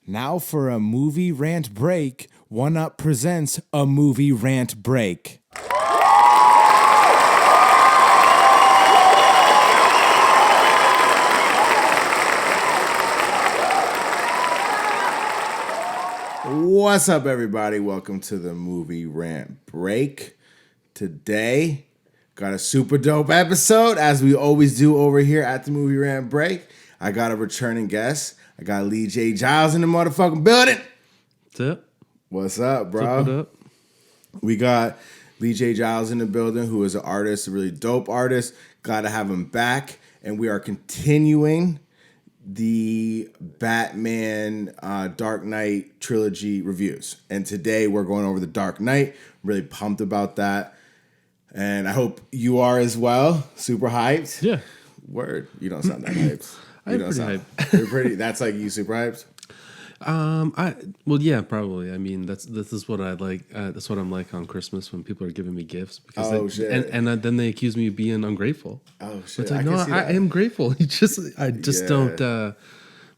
Now for a movie rant break, One Up presents a movie rant break. What's up, everybody? Welcome to the Movie Rant Break. Today, got a super dope episode, as we always do over here at the Movie Rant Break. I got a returning guest. I got Lee J. Giles in the motherfucking building. What's up? What's up, bro? What up? We got Lee J. Giles in the building, who is an artist, a really dope artist. Glad to have him back. And we are continuing the Batman Dark Knight trilogy reviews. And today we're going over the Dark Knight. I'm really pumped about that. And I hope you are as well. Super hyped. Yeah. Word. You don't sound that hyped. I'm pretty hyped. You're pretty. That's like you super hyped. Yeah, probably. I mean, this is what I like. That's what I'm like on Christmas when people are giving me gifts because shit. And then they accuse me of being ungrateful. Oh shit! It's like, no, I am grateful. I just don't.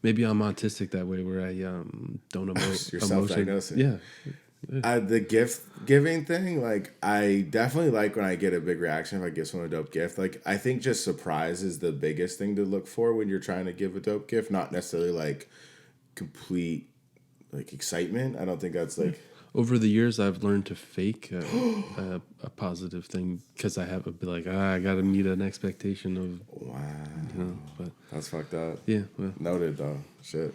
Maybe I'm autistic that way, where I don't emote. You're self-diagnosing. Yeah. The gift giving thing, like, I definitely like when I get a big reaction if I give someone a dope gift. Like, I think just surprise is the biggest thing to look for when you're trying to give a dope gift, not necessarily like complete like excitement. I don't think that's like. Over the years, I've learned to fake a positive thing because I have to be like, I got to meet an expectation of. Wow. But that's fucked up. Yeah. Well. Noted though. Shit.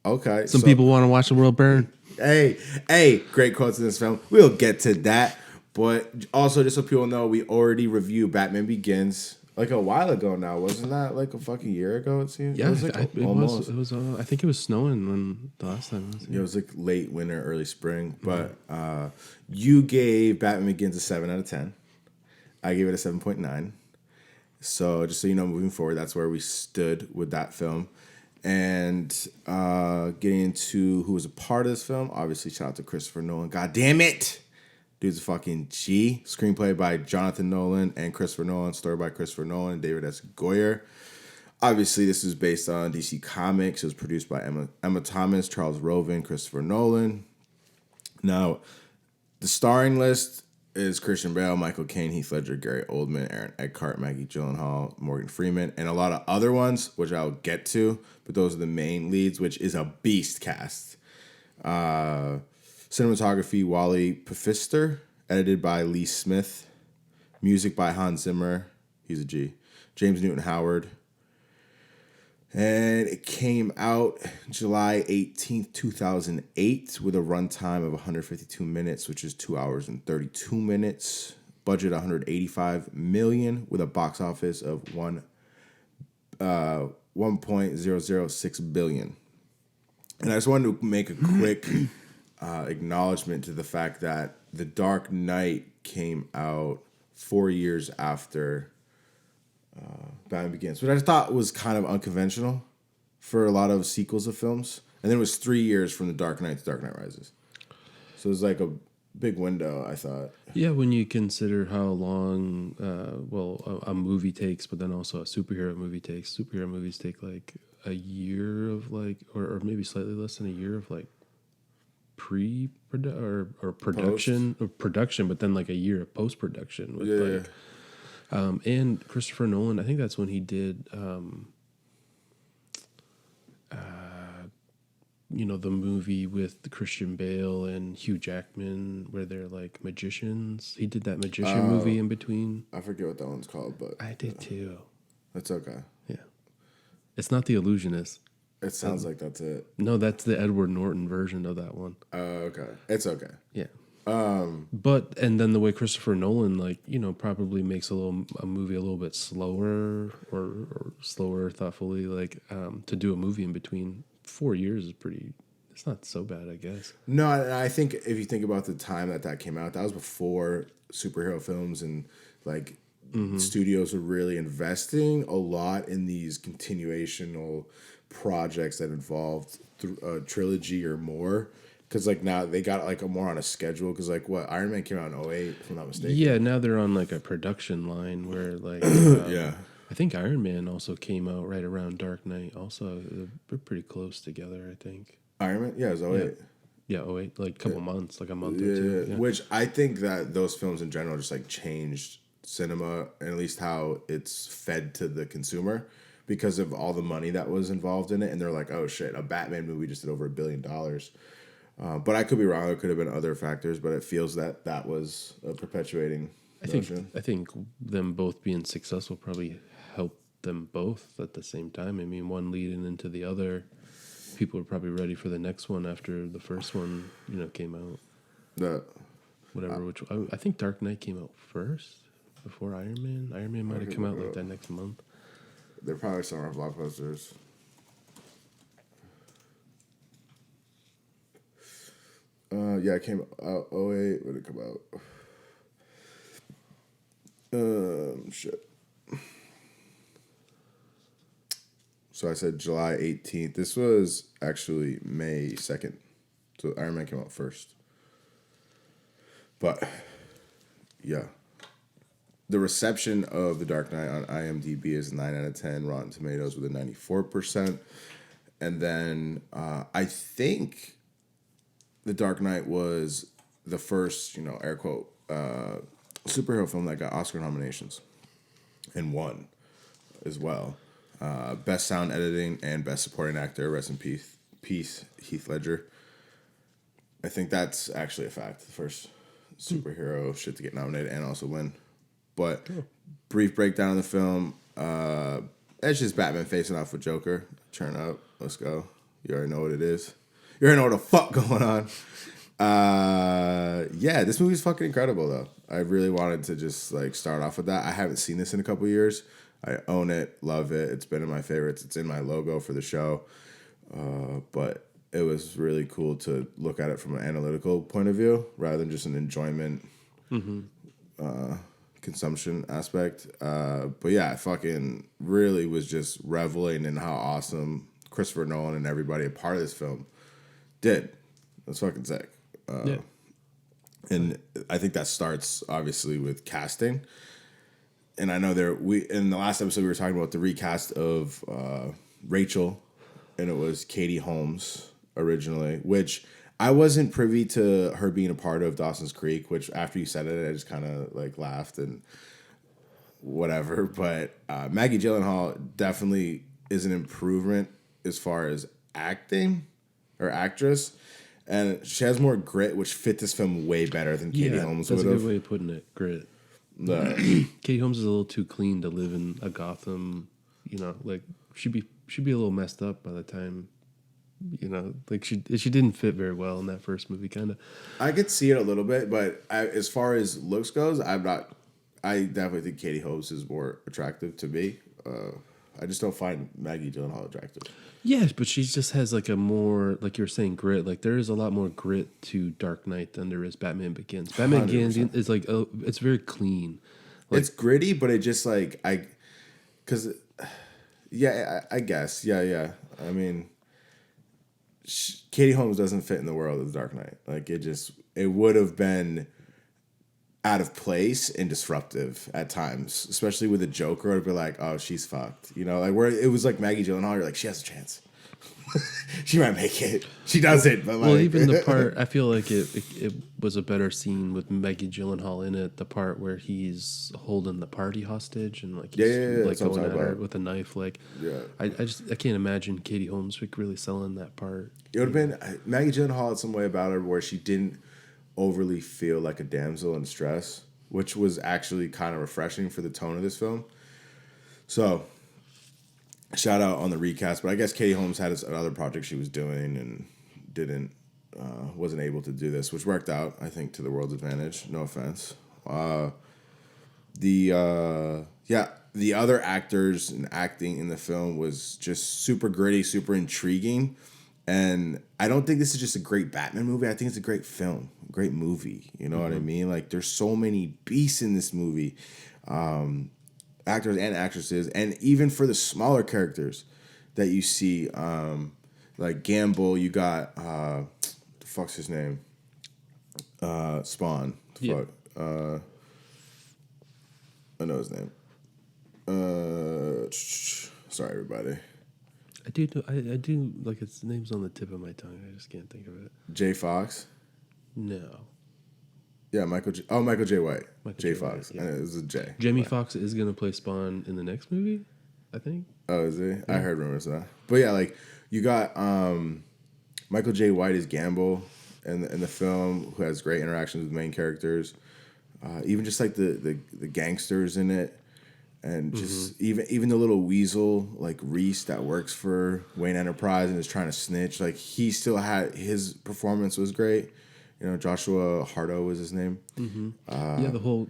Okay. Some people want to watch the world burn. Hey, great quotes in this film. We'll get to that. But also, just so people know, we already reviewed Batman Begins like a while ago now. Wasn't that like a fucking year ago, it seems? Yeah, it was like almost. It was I think it was snowing when the last time was. Yeah, it was like late winter, early spring. But you gave Batman Begins a 7 out of 10. I gave it a 7.9. So just so you know, moving forward, that's where we stood with that film. And getting into who was a part of this film, obviously shout out to Christopher Nolan. God damn it! Dude's a fucking G. Screenplay by Jonathan Nolan and Christopher Nolan. Story by Christopher Nolan and David S. Goyer. Obviously, this is based on DC Comics. It was produced by Emma Thomas, Charles Roven, Christopher Nolan. Now, the starring list is Christian Bale, Michael Caine, Heath Ledger, Gary Oldman, Aaron Eckhart, Maggie Gyllenhaal, Morgan Freeman, and a lot of other ones, which I'll get to, but those are the main leads, which is a beast cast. Cinematography, Wally Pfister, edited by Lee Smith, music by Hans Zimmer, he's a G, James Newton Howard, and it came out July 18th, 2008, with a runtime of 152 minutes, which is 2 hours and 32 minutes. Budget $185 million, with a box office of $1.006 billion. And I just wanted to make a quick acknowledgement to the fact that The Dark Knight came out 4 years after Batman Begins, which I thought was kind of unconventional for a lot of sequels of films. And then it was 3 years from The Dark Knight to Dark Knight Rises. So it was like a big window, I thought. Yeah, when you consider how long, a movie takes, but then also a superhero movie takes. Superhero movies take like a year of like, or maybe slightly less than a year of like pre-production or production, but then like a year of post-production with like. And Christopher Nolan, I think that's when he did, the movie with Christian Bale and Hugh Jackman, where they're like magicians. He did that magician movie in between. I forget what that one's called, but I did too. That's okay. Yeah, it's not The Illusionist. It sounds like that's it. No, that's the Edward Norton version of that one. Okay, it's okay. Yeah. But then the way Christopher Nolan probably makes a movie a little bit slower or slower thoughtfully to do a movie in between 4 years is it's not so bad, I guess. No, I think if you think about the time that came out, that was before superhero films and studios were really investing a lot in these continuational projects that involved a trilogy or more. Because now they got more on a schedule. Because Iron Man came out in 2008, if I'm not mistaken. Yeah, now they're on a production line where yeah. I think Iron Man also came out right around Dark Knight. Also, they're pretty close together. I think. Iron Man, yeah, it was Yeah. 08. Yeah, like a couple months, like a month or Yeah, two. Yeah. which I think that those films in general just like changed cinema and at least how it's fed to the consumer because of all the money that was involved in it. And they're like, oh shit, a Batman movie just did over $1 billion. But I could be wrong. It could have been other factors, but it feels that that was a perpetuating notion. I think them both being successful probably helped them both at the same time. I mean, one leading into the other. People were probably ready for the next one after the first one, came out. The Whatever, which I think Dark Knight came out first before Iron Man. Iron Man might have come out like that next month. They're probably summer blockbusters. Yeah, it came out 08. When did it come out? Shit. So I said July 18th. This was actually May 2nd. So Iron Man came out first. But, yeah. The reception of The Dark Knight on IMDb is 9 out of 10. Rotten Tomatoes with a 94%. And then I think The Dark Knight was the first, air quote, superhero film that got Oscar nominations. And won as well. Best sound editing and best supporting actor. Rest in peace, Heath Ledger. I think that's actually a fact. The first superhero shit to get nominated and also win. But brief breakdown of the film. It's just Batman facing off with Joker. Turn up. Let's go. You already know what it is. You already know what the fuck going on. Yeah, this movie's fucking incredible though. I really wanted to just like start off with that. I haven't seen this in a couple years. I own it, love it. It's been in my favorites. It's in my logo for the show. But it was really cool to look at it from an analytical point of view rather than just an enjoyment consumption aspect. But yeah, I fucking really was just reveling in how awesome Christopher Nolan and everybody a part of this film did. That's fucking sick. Yeah. And I think that starts obviously with casting. And I know in the last episode we were talking about the recast of Rachel, and it was Katie Holmes originally, which I wasn't privy to her being a part of Dawson's Creek, which after you said it, I just kind of like laughed and whatever. But Maggie Gyllenhaal definitely is an improvement as far as acting or actress. And she has more grit, which fit this film way better than Katie Holmes would have. That's a good way of putting it, grit. Katie Holmes is a little too clean to live in a Gotham, like she'd be a little messed up by the time, like she didn't fit very well in that first movie, kind of. I could see it a little bit, but as far as looks goes, I definitely think Katie Holmes is more attractive to me. I just don't find Maggie Gyllenhaal attractive. Yes, but she just has like a more, like you were saying, grit. Like there is a lot more grit to Dark Knight than there is Batman Begins. Batman 100%. Begins is like, it's very clean. Like, it's gritty, but it just like, I guess. Yeah. I mean, Katie Holmes doesn't fit in the world of the Dark Knight. Like it would have been out of place and disruptive at times, especially with the Joker. I'd be like, oh, she's fucked. Like where it was like Maggie Gyllenhaal, you're like, she has a chance. She might make it. She doesn't, but like... Well, even the part, I feel like it was a better scene with Maggie Gyllenhaal in it, the part where he's holding the party hostage and like he's like going at her with a knife. Like, I can't imagine Katie Holmes really selling that part. It would have been... Maggie Gyllenhaal had some way about her where she didn't overly feel like a damsel in stress, which was actually kind of refreshing for the tone of this film. So, shout out on the recast, but I guess Katie Holmes had another project she was doing and wasn't able to do this, which worked out, I think, to the world's advantage. No offense. The other actors and acting in the film was just super gritty, super intriguing. And I don't think this is just a great Batman movie. I think it's a great film, great movie. You know what I mean? Like, there's so many beasts in this movie, actors and actresses, and even for the smaller characters that you see, like Gamble, you got the fuck's his name? Spawn. Fuck. I know his name. Sorry, everybody. I do know, I do, like, its name's on the tip of my tongue. I just can't think of it. J. Fox? No. Yeah, Michael J. White. Michael J. J. Fox. White, yeah. And it was a J. Jamie Foxx is going to play Spawn in the next movie, I think. Oh, is he? Yeah. I heard rumors of that. But yeah, like, you got Michael J. White as Gamble in the film, who has great interactions with main characters. Even just, like, the gangsters in it. And just even the little weasel like Reese that works for Wayne Enterprise and is trying to snitch, like he still had his performance was great. You know, Joshua Hardo was his name. Yeah, they had a whole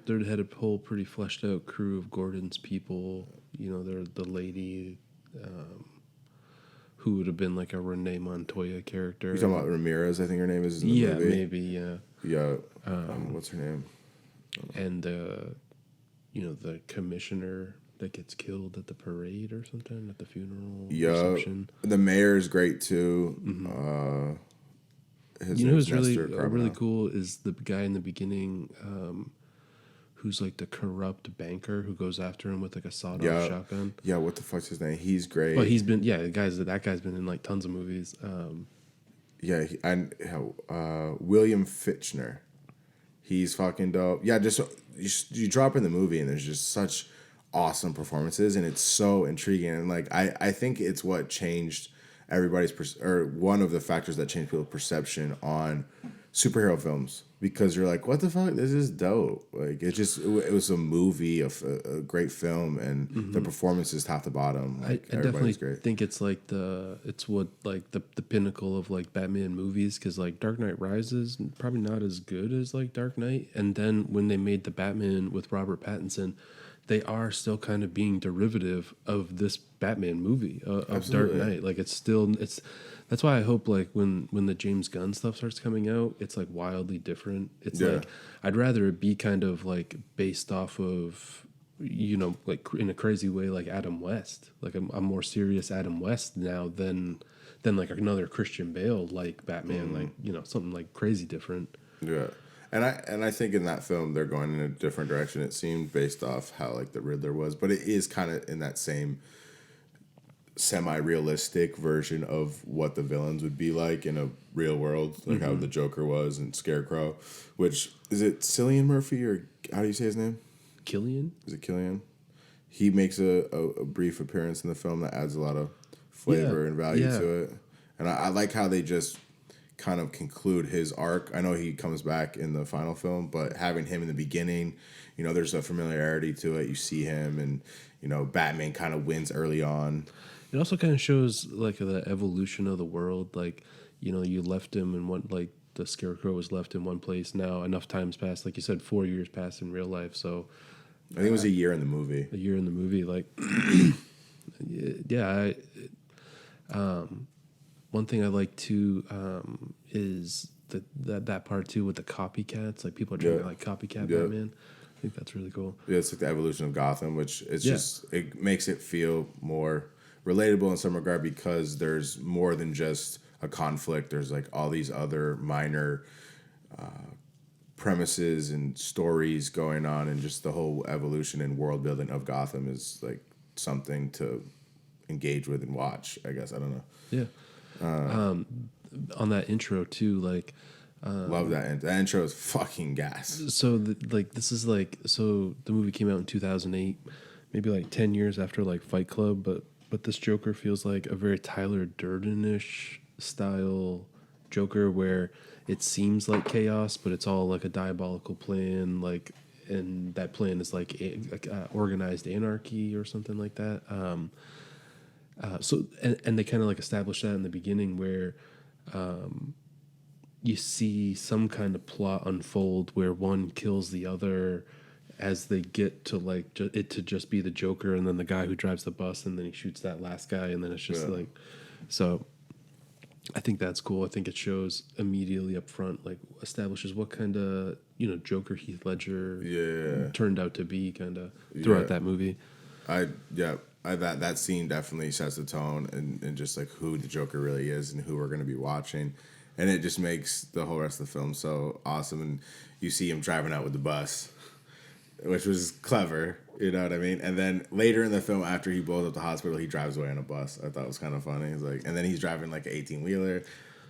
pretty fleshed out crew of Gordon's people. You know, they're the lady who would have been like a Renee Montoya character. You're talking about Ramirez, I think her name is in the movie. Maybe, yeah. Yeah. What's her name? And you know, the commissioner that gets killed at the parade or something, at the funeral reception. The mayor is great too. You know who's really cool is the guy in the beginning who's like the corrupt banker who goes after him with like a sawed-off shotgun. Yeah, what the fuck's his name? He's great. But he's been, that guy's been in like tons of movies. William Fichtner. He's fucking dope. Yeah, just you drop in the movie and there's just such awesome performances and it's so intriguing and like I think it's what changed everybody's or one of the factors that changed people's perception on superhero films, because you're like, what the fuck, this is dope. Like it was a movie of a great film and the performances top to bottom. Like I definitely think it's like the pinnacle of like Batman movies, because like Dark Knight Rises probably not as good as like Dark Knight, and then when they made the Batman with Robert Pattinson, they are still kind of being derivative of this Batman movie of Dark Knight. Like that's why I hope like when the James Gunn stuff starts coming out, it's like wildly different. It's like I'd rather it be kind of like based off of, you know, like in a crazy way, like Adam West, like a more serious Adam West now than like another Christian Bale like Batman, like, you know, something like crazy different. Yeah. And I think in that film they're going in a different direction. It seemed based off how like the Riddler was, but it is kind of in that same semi-realistic version of what the villains would be like in a real world, like how the Joker was and Scarecrow. Which is it Cillian Murphy, or how do you say his name? Killian? Is it Killian? He makes a brief appearance in the film that adds a lot of flavor and value to it. And I like how they just kind of conclude his arc. I know he comes back in the final film, but having him in the beginning, you know, there's a familiarity to it. You see him, and, you know, Batman kind of wins early on. It also kind of shows like the evolution of the world. Like, you know, you left him in one, like the Scarecrow was left in one place. Now enough time's passed, like you said, 4 years passed in real life. So I think it was a year in the movie. A year in the movie, like, yeah. One thing I like too is that part too with the copycats. Like people are trying to like copycat Batman. I think that's really cool. Yeah, it's like the evolution of Gotham, which is just, it makes it feel more relatable in some regard, because there's more than just a conflict. There's like all these other minor premises and stories going on, and just the whole evolution and world building of Gotham is like something to engage with and watch, I guess. I don't know. Yeah. On that intro too, like love that intro is fucking gas. So this is like, so the movie came out in 2008, maybe like 10 years after like Fight Club, but this Joker feels like a very Tyler Durden-ish style Joker, where it seems like chaos, but it's all like a diabolical plan, like, and that plan is like organized anarchy or something like that. So they kind of like establish that in the beginning, where you see some kind of plot unfold where one kills the other as they get to like it to just be the Joker, and then the guy who drives the bus, and then he shoots that last guy, and then it's just like, so I think that's cool. I think it shows immediately up front, like establishes what kind of, you know, Joker Heath Ledger turned out to be kind of throughout that movie. That scene definitely sets the tone and just like who the Joker really is and who we're going to be watching. And it just makes the whole rest of the film so awesome. And you see him driving out with the bus. which was clever. You know what I mean? And then later in the film, after he blows up the hospital, he drives away on a bus. I thought it was kind of funny. He's like, and then he's driving like an 18-wheeler.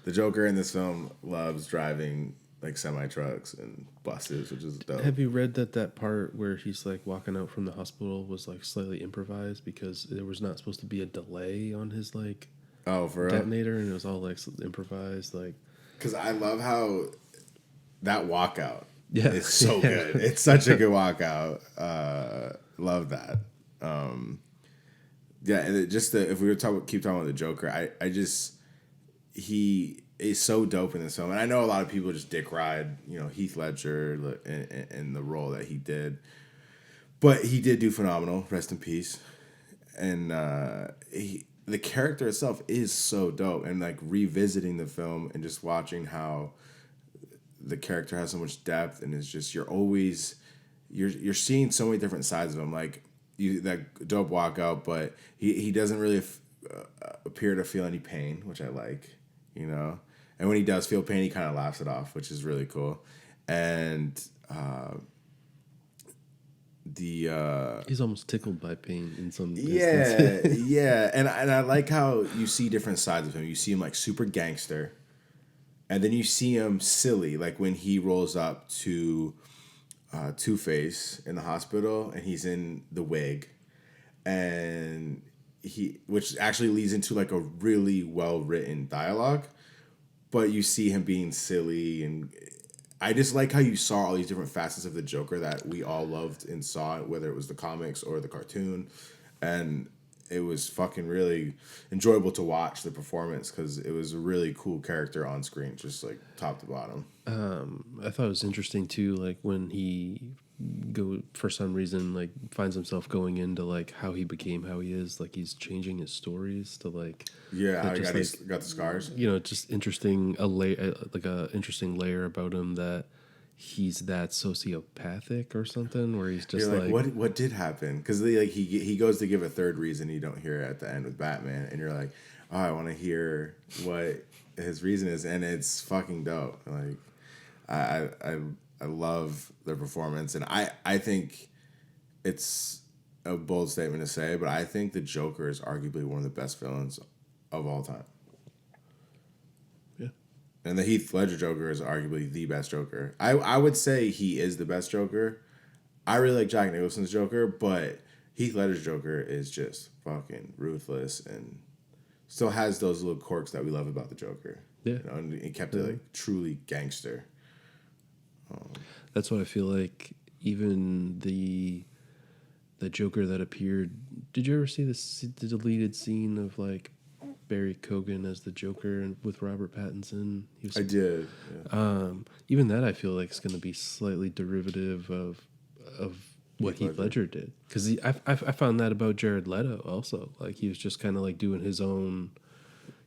The Joker in this film loves driving like semi trucks and buses, which is dope. Have you read that part where he's like walking out from the hospital was like slightly improvised because there was not supposed to be a delay on his like For detonator, and it was all like improvised, like. Because I love how that walkout is so Yeah. good. It's such a good walkout. Love that. And if we were keep talking about the Joker, he is so dope in this film, and I know a lot of people just dick ride, Heath Ledger in the role that he did, but he did do phenomenal. Rest in peace. And the character itself is so dope, and like revisiting the film and just watching how the character has so much depth, and it's just you're seeing so many different sides of him. Like that dope walkout, but he doesn't really appear to feel any pain, which I like, And when he does feel pain, he kind of laughs it off, which is really cool. And he's almost tickled by pain in some instances. Yeah. And I like how you see different sides of him. You see him like super gangster, and then you see him silly, like when he rolls up to Two-Face in the hospital, and he's in the wig, and which actually leads into like a really well written dialogue, but you see him being silly, and I just like how you saw all these different facets of the Joker that we all loved and saw, whether it was the comics or the cartoon, and it was fucking really enjoyable to watch the performance because it was a really cool character on screen, just like top to bottom. I thought it was interesting too, like when he for some reason like finds himself going into like how he became how he is, like he's changing his stories to like how he got the scars. Just interesting interesting layer about him that he's that sociopathic or something, where he's just like what did happen? Because he goes to give a third reason you don't hear it at the end with Batman, and you're like, oh, I want to hear what his reason is, and it's fucking dope. Like I love their performance, and I think it's a bold statement to say, but I think the Joker is arguably one of the best villains of all time. Yeah. And the Heath Ledger Joker is arguably the best Joker. I would say he is the best Joker. I really like Jack Nicholson's Joker, but Heath Ledger's Joker is just fucking ruthless and still has those little quirks that we love about the Joker. Yeah. And he kept it like truly gangster. That's why I feel like even the Joker that appeared. Did you ever see the deleted scene of like Barry Keoghan as the Joker and with Robert Pattinson? I did. Yeah. Even that I feel like is going to be slightly derivative of what Heath Ledger did, because I found that about Jared Leto also. Like he was just kind of like doing his own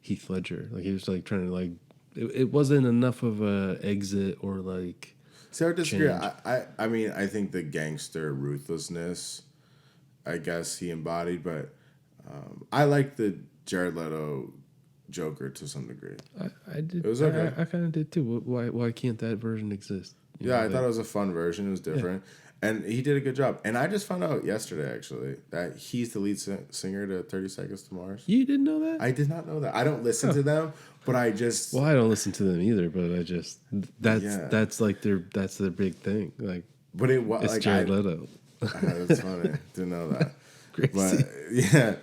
Heath Ledger. Like he was like trying to like it wasn't enough of a exit or like. See, I would disagree. I mean, I think the gangster ruthlessness, I guess he embodied, but I like the Jared Leto Joker to some degree. I did. It was okay. I kind of did too. Why can't that version exist? I thought it was a fun version. It was different. Yeah. And he did a good job. And I just found out yesterday, actually, that he's the lead singer to 30 Seconds to Mars. You didn't know that? I did not know that. I don't listen to them, but I just... Well, I don't listen to them either, but I just... That's like that's their big thing. Like, but it's like Jared Leto. That's funny. Didn't know that. Crazy. But,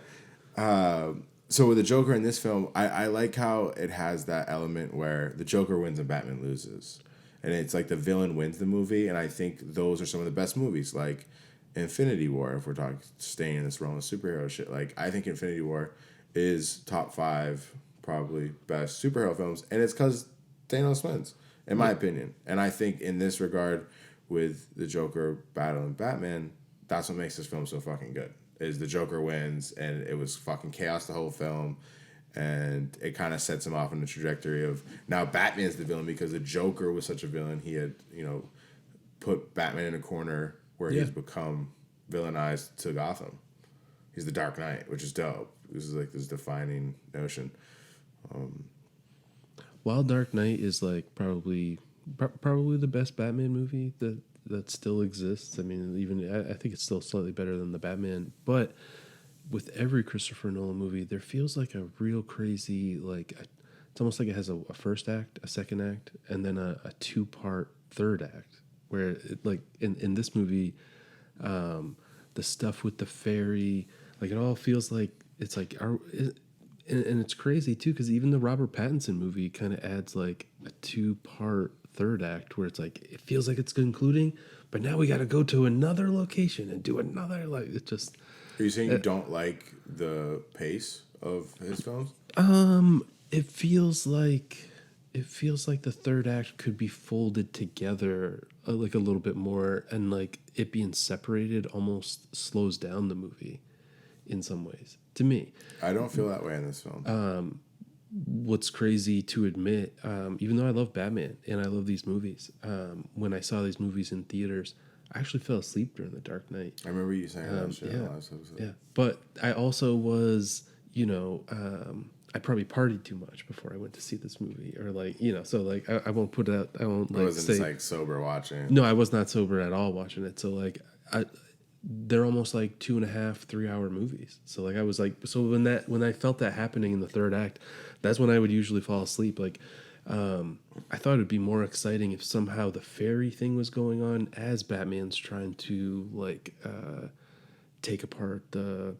yeah. So with the Joker in this film, I like how it has that element where the Joker wins and Batman loses. And it's like the villain wins the movie, and I think those are some of the best movies, like Infinity War, if we're talking staying in this realm of superhero shit. Like, I think Infinity War is top 5, probably best superhero films, and it's because Thanos wins, in my opinion. And I think in this regard, with the Joker battling Batman, that's what makes this film so fucking good, is the Joker wins, and it was fucking chaos the whole film. And it kind of sets him off on the trajectory of now Batman's the villain because the Joker was such a villain. He had, put Batman in a corner where he's become villainized to Gotham. He's the Dark Knight, which is dope. This is like this defining notion. While Dark Knight is like probably the best Batman movie that still exists. I mean, even I think it's still slightly better than the Batman. But with every Christopher Nolan movie, there feels like a real crazy it's almost like it has a first act, a second act, and then a two-part third act. Where like in this movie, the stuff with the fairy, like it all feels like it's like and it's crazy too because even the Robert Pattinson movie kind of adds like a two-part third act where it's like it feels like it's concluding, but now we got to go to another location and do another like it just. Are you saying you don't like the pace of his films? It feels like the third act could be folded together like a little bit more, and like it being separated almost slows down the movie in some ways to me. I don't feel that way in this film. What's crazy to admit, even though I love Batman and I love these movies, when I saw these movies in theaters, I actually fell asleep during The Dark Knight. I remember you saying that shit in the last episode. Yeah, but I also was, I probably partied too much before I went to see this movie, or so like I won't put it out. I won't like wasn't say just like sober watching. No, I was not sober at all watching it. So like they're almost like 2.5, 3 hour movies. So like I was like, so when I felt that happening in the third act, that's when I would usually fall asleep. Like I thought it'd be more exciting if somehow the fairy thing was going on as Batman's trying to like take apart the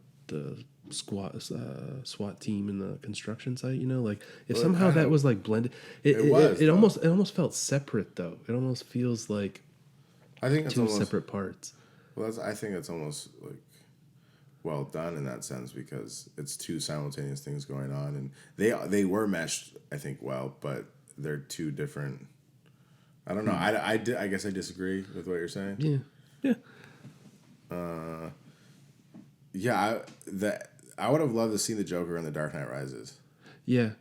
SWAT team in the construction site. Like if somehow that was like blended, it almost felt separate though. It almost feels like I think it's two separate parts. Well, I think it's almost like well done in that sense because it's two simultaneous things going on, and they were meshed, I think, well, but they're two different. I don't know. I guess I disagree with what you're saying. Yeah. I would have loved to see the Joker in The Dark Knight Rises. Yeah.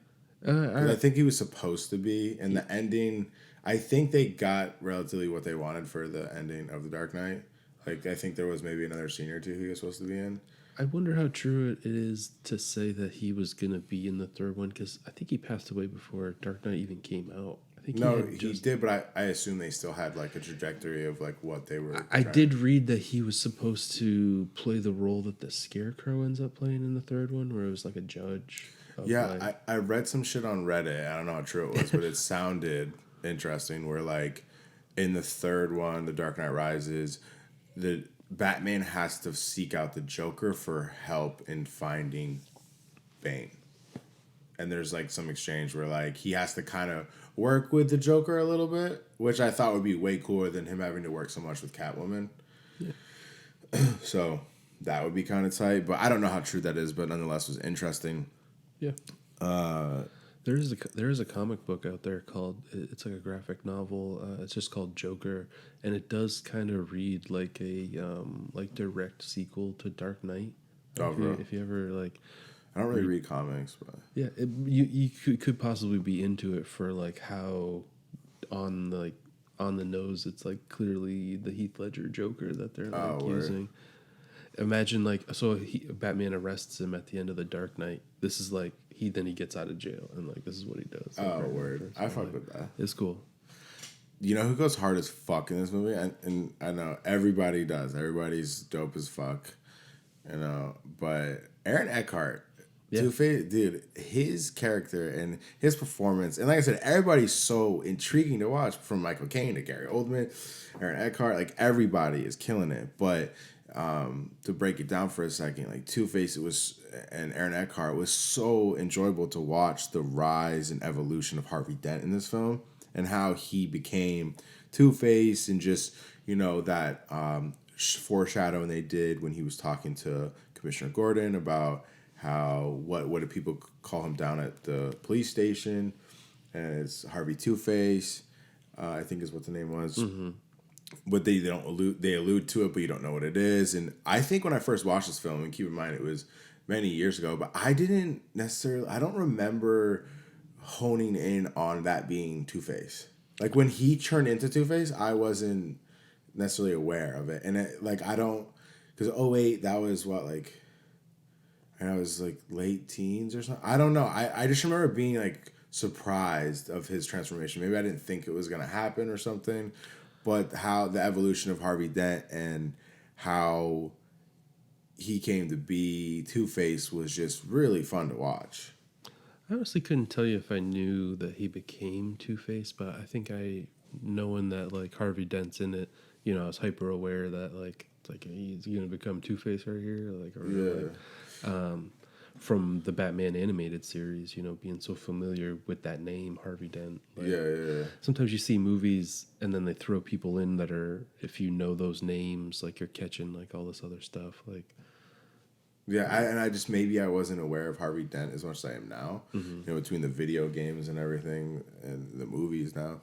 I think he was supposed to be, and the ending. I think they got relatively what they wanted for the ending of The Dark Knight. Like, I think there was maybe another scene or two he was supposed to be in. I wonder how true it is to say that he was going to be in the third one, because I think he passed away before Dark Knight even came out. I think he did, but I assume they still had, like, a trajectory of, like, what they were I did read that he was supposed to play the role that the Scarecrow ends up playing in the third one, where it was, like, a judge. Yeah, I read some shit on Reddit. I don't know how true it was, but it sounded interesting, where, like, in the third one, The Dark Knight Rises, the Batman has to seek out the Joker for help in finding Bane. And there's like some exchange where like he has to kind of work with the Joker a little bit, which I thought would be way cooler than him having to work so much with Catwoman. Yeah. So that would be kind of tight, but I don't know how true that is, but nonetheless was interesting. Yeah. There is a comic book out there called, it's like a graphic novel. It's just called Joker, and it does kind of read like a like direct sequel to Dark Knight. If you ever like, I don't really read comics, but yeah, you could possibly be into it for like how on the nose it's like clearly the Heath Ledger Joker that they're like using. Imagine like Batman arrests him at the end of The Dark Knight. This is like he gets out of jail and like this is what he does. Like, word! I fuck with that. It's cool. You know who goes hard as fuck in this movie, and I know everybody does. Everybody's dope as fuck, But Aaron Eckhart, Two-Face, dude, his character and his performance, and like I said, everybody's so intriguing to watch. From Michael Caine to Gary Oldman, Aaron Eckhart, like everybody is killing it, but. To break it down for a second, like Two-Face and Aaron Eckhart was so enjoyable to watch the rise and evolution of Harvey Dent in this film and how he became Two-Face and just, that foreshadowing they did when he was talking to Commissioner Gordon about how, what did people call him down at the police station? And it's Harvey Two-Face, I think is what the name was. Mm-hmm. But they allude to it, but you don't know what it is. And I think when I first watched this film, and keep in mind it was many years ago, but I don't remember honing in on that being Two-Face. Like when he turned into Two-Face, I wasn't necessarily aware of it. And because 2008, that was what, like, I was like late teens or something. I don't know. I just remember being like surprised of his transformation. Maybe I didn't think it was going to happen or something. but how the evolution of Harvey Dent and how he came to be Two-Face was just really fun to watch. I honestly couldn't tell you if I knew that he became Two-Face, but I think knowing that like Harvey Dent's in it, you know, I was hyper aware that like it's like he's gonna become Two-Face right here, like from the Batman animated series, you know, being so familiar with that name, Harvey Dent. Like, sometimes you see movies and then they throw people in that are, if you know those names, like you're catching like all this other stuff, like. I just maybe I wasn't aware of Harvey Dent as much as I am now. You know, between the video games and everything and the movies now.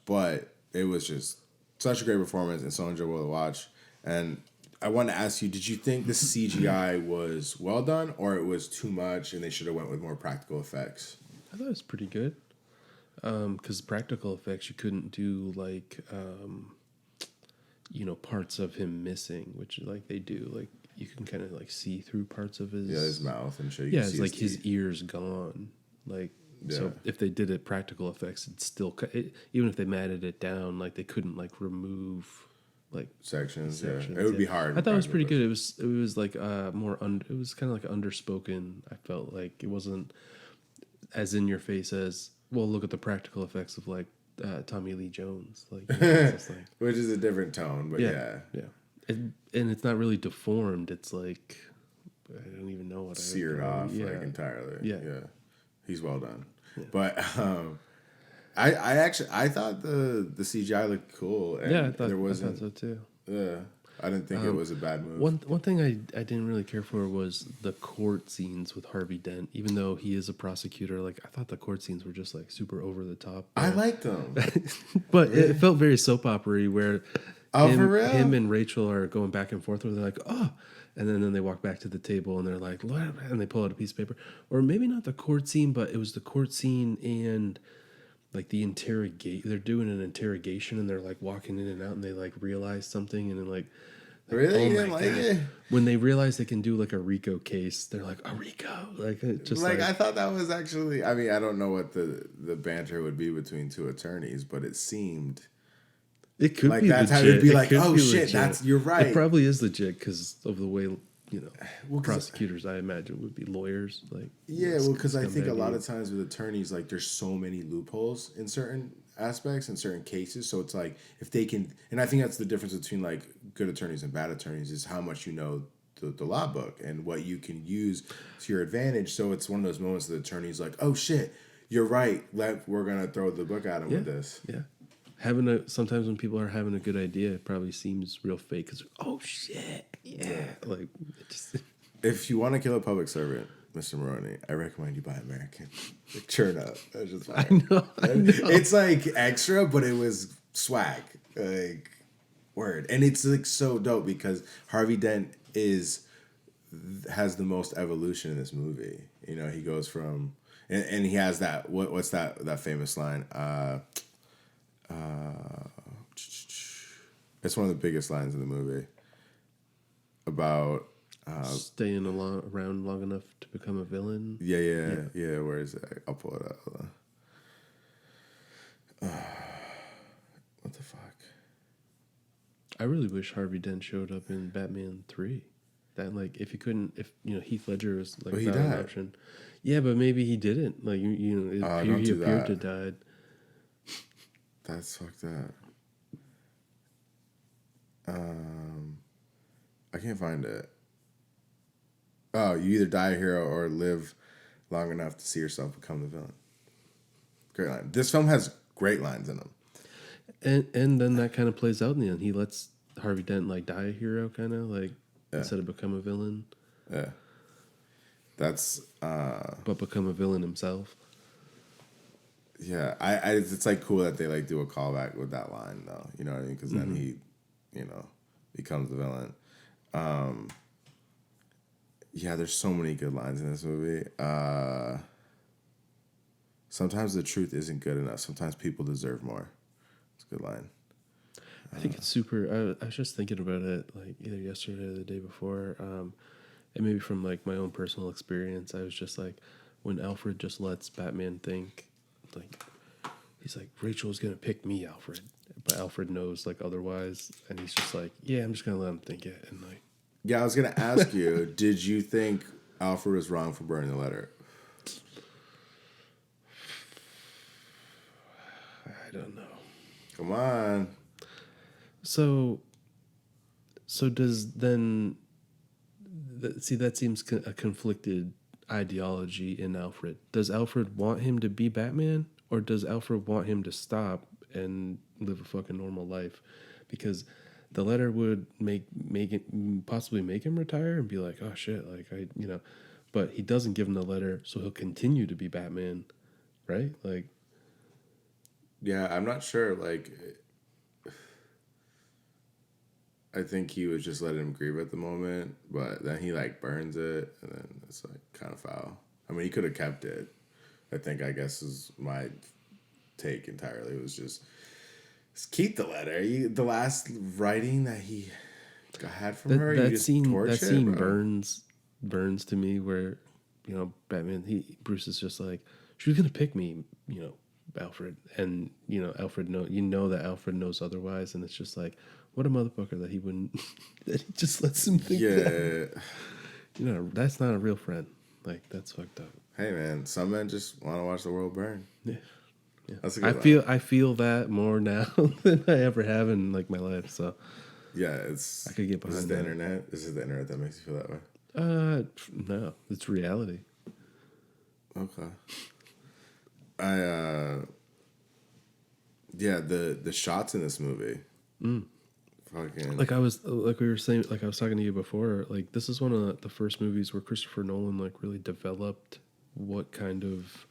But it was just such a great performance and so enjoyable to watch. And I want to ask you, did you think the CGI was well done or it was too much and they should have went with more practical effects? I thought it was pretty good. Because practical effects, you couldn't do like, you know, parts of him missing, which like they do. Like you can kind of like see through parts of his mouth and shit. It's like his ears gone. Like so, if they did it practical effects, it's still even if they matted it down, like they couldn't like remove like sections. It would be hard. I thought it was pretty good. It was like more it was kind of like underspoken. I felt like it wasn't as in your face as well. Look at the practical effects of like Tommy Lee Jones, like, you know, it's like which is a different tone, but yeah. And it's not really deformed. It's like I don't even know what seared off like entirely. Yeah, he's well done. Yeah. But I thought the CGI looked cool. And I thought so too. Yeah, I didn't think it was a bad move. One thing I didn't really care for was the court scenes with Harvey Dent. Even though he is a prosecutor, like I thought the court scenes were just like super over the top. I liked them, but it felt very soap opera-y where. For real? Him and Rachel are going back and forth where they're like, oh, and then they walk back to the table and they're like, what? And they pull out a piece of paper. Or maybe not the court scene, but it was the court scene and like the they're doing an interrogation and they're like walking in and out and they like realize something and then like really? You didn't like it? When they realize they can do like a RICO case, they're like, a RICO? Like just like I thought that was actually, I mean, I don't know what the banter would be between two attorneys, but it seemed it could like be that's legit. how you'd be like, oh legit. shit, you're right. It probably is legit because of the way, you know, prosecutors I imagine would be lawyers. Like because I think a lot of times with attorneys, like there's so many loopholes in certain aspects in certain cases. So it's like if they can, and I think that's the difference between like good attorneys and bad attorneys is how much you know the law book and what you can use to your advantage. So it's one of those moments the attorney's like, oh shit, you're right. We're gonna throw the book at him with this. Yeah. Sometimes when people are having a good idea, it probably seems real fake. Cause oh shit, like if you want to kill a public servant, Mr. Maroney, I recommend you buy American. Like, churn up. That's just fine. I know. It's like extra, but it was swag. Like word, and it's like so dope because Harvey Dent has the most evolution in this movie. You know, he goes from and he has that what's that famous line. It's one of the biggest lines in the movie about staying around long enough to become a villain. Yeah. Where is it? I'll pull it up. Hold on. What the fuck? I really wish Harvey Dent showed up in Batman 3. That like if you know Heath Ledger was like he died. An option. Yeah, but maybe he didn't. Like you know, he appeared to died. That's fucked up. I can't find it. Oh, you either die a hero or live long enough to see yourself become the villain. Great line. This film has great lines in them. And then that kind of plays out in the end. He lets Harvey Dent like die a hero, kind of like instead of become a villain. Yeah. That's. But become a villain himself. Yeah, it's like cool that they like do a callback with that line though. You know what I mean? Because then he, you know, becomes the villain. Yeah, there's so many good lines in this movie. Sometimes the truth isn't good enough. Sometimes people deserve more. It's a good line. I think it's super. I was just thinking about it like either yesterday or the day before, and maybe from like my own personal experience. I was just like, when Alfred just lets Batman think, like he's like, Rachel's gonna pick me, Alfred, but Alfred knows like otherwise, and he's just like, yeah, I'm just gonna let him think it, and like, Yeah, I was gonna ask you, did you think Alfred was wrong for burning the letter? I don't know. Come on. So does then? See, that seems a conflicted ideology in Alfred. Does Alfred want him to be Batman, or does Alfred want him to stop and live a fucking normal life? Because the letter would possibly make him retire and be like, oh shit, like but he doesn't give him the letter, so he'll continue to be Batman, right? Like, Yeah, I'm not sure. Like, I think he was just letting him grieve at the moment, but then he like burns it, and then it's like kind of foul. I mean, he could have kept it. I guess is my take entirely. It was just keep the letter. The last writing that he had from her, you just torch that scene it, bro. burns to me, where Batman, Bruce is just like, she was gonna pick me, Alfred, and Alfred that Alfred knows otherwise, and it's just like, what a motherfucker that he wouldn't that he just lets him think that. That's not a real friend. Like, that's fucked up. Hey man, some men just want to watch the world burn. Yeah. That's a good I feel that more now than I ever have in like my life. So yeah, it's. I could get behind This is that. the internet. This is the internet that makes you feel that way. No, it's reality. Okay. Yeah, the shots in this movie. Fucking. Like we were saying, like I was talking to you before, like this is one of the first movies where Christopher Nolan like really developed what kind of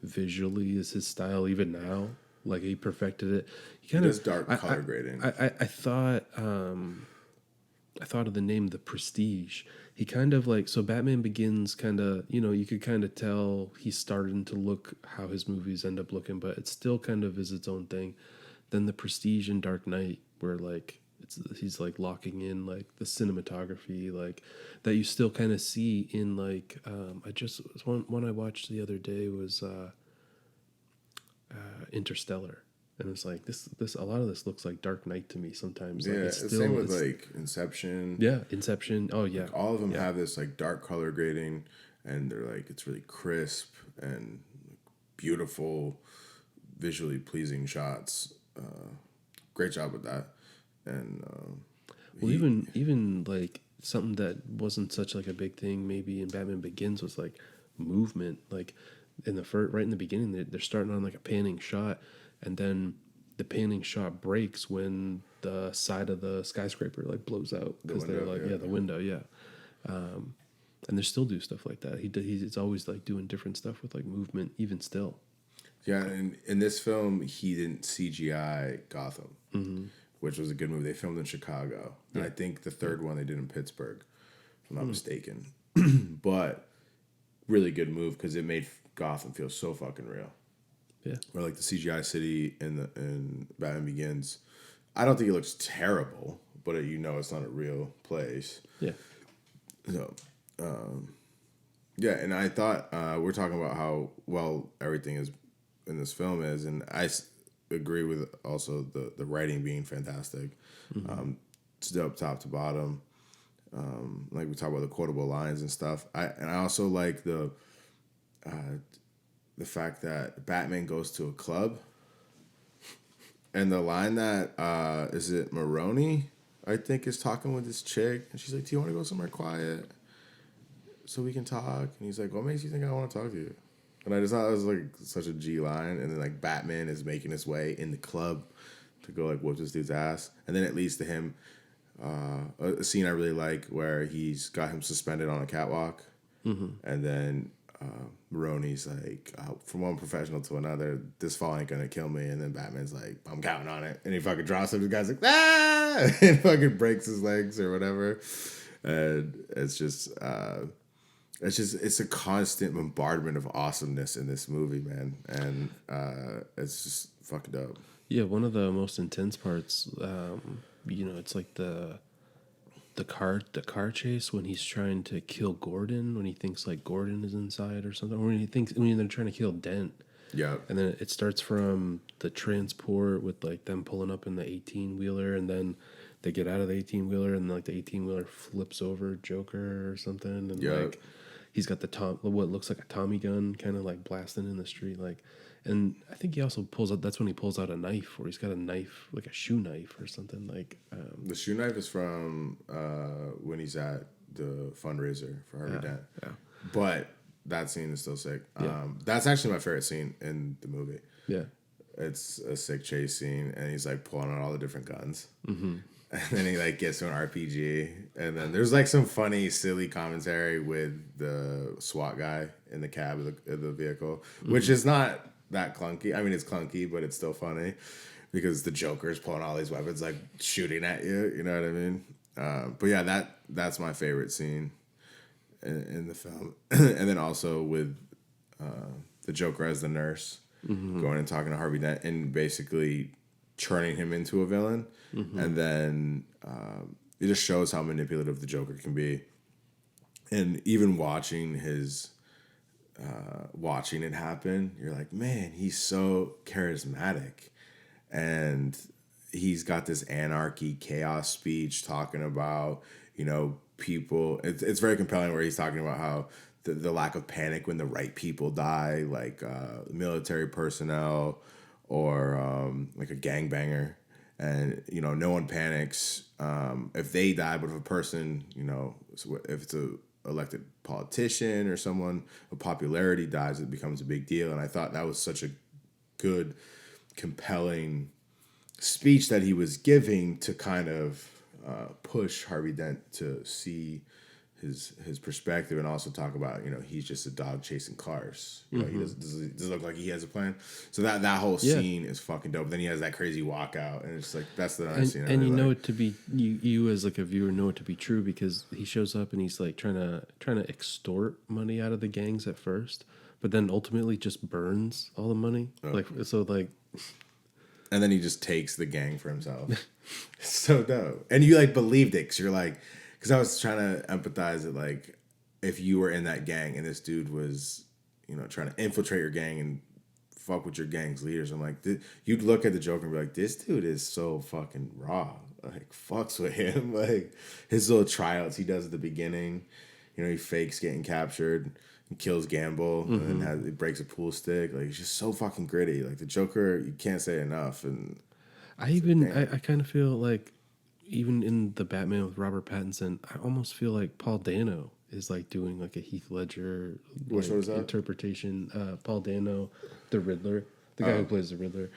visually is his style even now. Like he perfected it. He does dark color grading. I thought of the name The Prestige. He kind of like, so Batman Begins kind of, you could kind of tell he's starting to look how his movies end up looking, but it still kind of is its own thing. Then The Prestige and Dark Knight, where like he's like locking in like the cinematography, like that you still kind of see in like one I watched the other day was Interstellar. And it's like this a lot of this looks like Dark Knight to me sometimes. Yeah, like it's the same with like Inception. Yeah, Inception. Oh yeah, like all of them have this like dark color grading, and they're like it's really crisp and beautiful, visually pleasing shots. Great job with that. And even like something that wasn't such like a big thing maybe in Batman Begins was like movement. Like in the right in the beginning, they're starting on like a panning shot. And then the panning shot breaks when the side of the skyscraper like blows out because they're like the window, and they still do stuff like that. He's always like doing different stuff with like movement, even still. Yeah, and in this film, he didn't CGI Gotham, which was a good movie. They filmed in Chicago, and I think the third one they did in Pittsburgh, if I'm not mistaken. But really good move because it made Gotham feel so fucking real. Yeah. Or like the CGI city in Batman Begins. I don't think it looks terrible, but it's not a real place. Yeah. So, yeah, and I thought we're talking about how well everything is in this film is, and I agree with also the writing being fantastic. It's dope top to bottom. Like we talk about the quotable lines and stuff. I also like the fact that Batman goes to a club, and the line that is it Maroney, I think, is talking with this chick, and she's like, "Do you want to go somewhere quiet so we can talk?" And he's like, "What makes you think I want to talk to you?" And I just thought it was like such a G line. And then like Batman is making his way in the club to go like whoop this dude's ass, and then it leads to him a scene I really like where he's got him suspended on a catwalk, and then Maroney's like, from one professional to another, this fall ain't gonna kill me. And then Batman's like, I'm counting on it. And he fucking drops him. The guy's like, ah! And fucking breaks his legs or whatever. And it's a constant bombardment of awesomeness in this movie, man. And it's just fucking dope. Yeah, one of the most intense parts, it's like the car chase when he's trying to kill Gordon, when he thinks like Gordon is inside or something, or when they're trying to kill Dent, Yeah. And then it starts from the transport with like them pulling up in the 18-wheeler, and then they get out of the 18-wheeler, and like the 18-wheeler flips over Joker or something, and like he's got what looks like a Tommy gun kind of like blasting in the street, like. And I think he also pulls out. That's when he pulls out a knife, or he's got a knife, like a shoe knife or something. Like the shoe knife is from when he's at the fundraiser for Harvey Dent. Yeah. But that scene is still sick. Yeah. That's actually my favorite scene in the movie. Yeah. It's a sick chase scene, and he's like pulling out all the different guns. Mm-hmm. And then he like gets to an RPG, and then there's like some funny, silly commentary with the SWAT guy in the cab of the vehicle, which is not that clunky. I mean, it's clunky, but it's still funny because the Joker's pulling all these weapons, like shooting at you. You know what I mean? But yeah, that's my favorite scene in the film. And then also with the Joker as the nurse going and talking to Harvey Dent and basically turning him into a villain. And then it just shows how manipulative the Joker can be. And even watching it happen, you're like, man, he's so charismatic. And he's got this anarchy, chaos speech talking about, people. It's very compelling where he's talking about how the lack of panic when the right people die, like military personnel or like a gangbanger. And, no one panics if they die, but if a person, if it's a elected politician or someone of popularity dies, it becomes a big deal. And I thought that was such a good, compelling speech that he was giving to kind of push Harvey Dent to see his perspective and also talk about, he's just a dog chasing cars. He doesn't look like he has a plan. So that whole scene is fucking dope. Then he has that crazy walkout, and it's like that's the nice scene. And know it to be you as like a viewer know it to be true because he shows up and he's like trying to extort money out of the gangs at first, but then ultimately just burns all the money. And then he just takes the gang for himself. It's so dope. And you like believed it because you're like. Because I was trying to empathize that, like, if you were in that gang and this dude was, trying to infiltrate your gang and fuck with your gang's leaders, I'm like, you'd look at the Joker and be like, this dude is so fucking raw. Like, fucks with him. Like, his little tryouts he does at the beginning, he fakes getting captured and kills Gamble and then he breaks a pool stick. Like, he's just so fucking gritty. Like, the Joker, you can't say enough. And I kind of feel like, even in the Batman with Robert Pattinson, I almost feel like Paul Dano is like doing like a Heath Ledger interpretation. Paul Dano, the Riddler, the guy who plays the Riddler.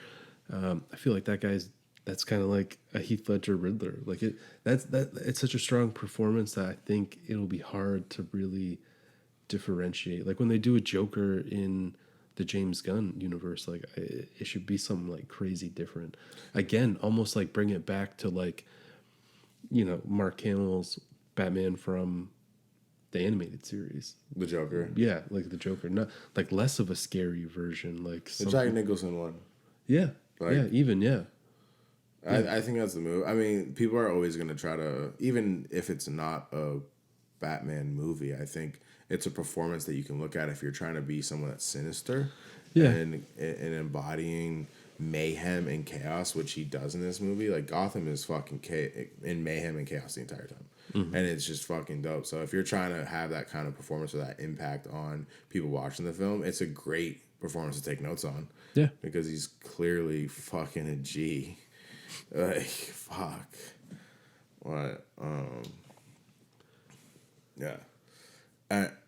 I feel like that's kind of like a Heath Ledger Riddler. Like it's such a strong performance that I think it'll be hard to really differentiate. Like when they do a Joker in the James Gunn universe, like it should be something like crazy different. Again, almost like bring it back to like. Mark Hamill's Batman from the animated series. The Joker. Yeah, like the Joker. Not like less of a scary version. Like the Jack Nicholson one. Yeah. I think that's the move. I mean, people are always going to try to, even if it's not a Batman movie, I think it's a performance that you can look at if you're trying to be someone that's sinister. Yeah. And embodying mayhem and chaos, which he does in this movie. Like Gotham is fucking in mayhem and chaos the entire time, and it's just fucking dope. So if you're trying to have that kind of performance or that impact on people watching the film, it's a great performance to take notes on. Yeah, because he's clearly fucking a G. Like fuck, what? Yeah,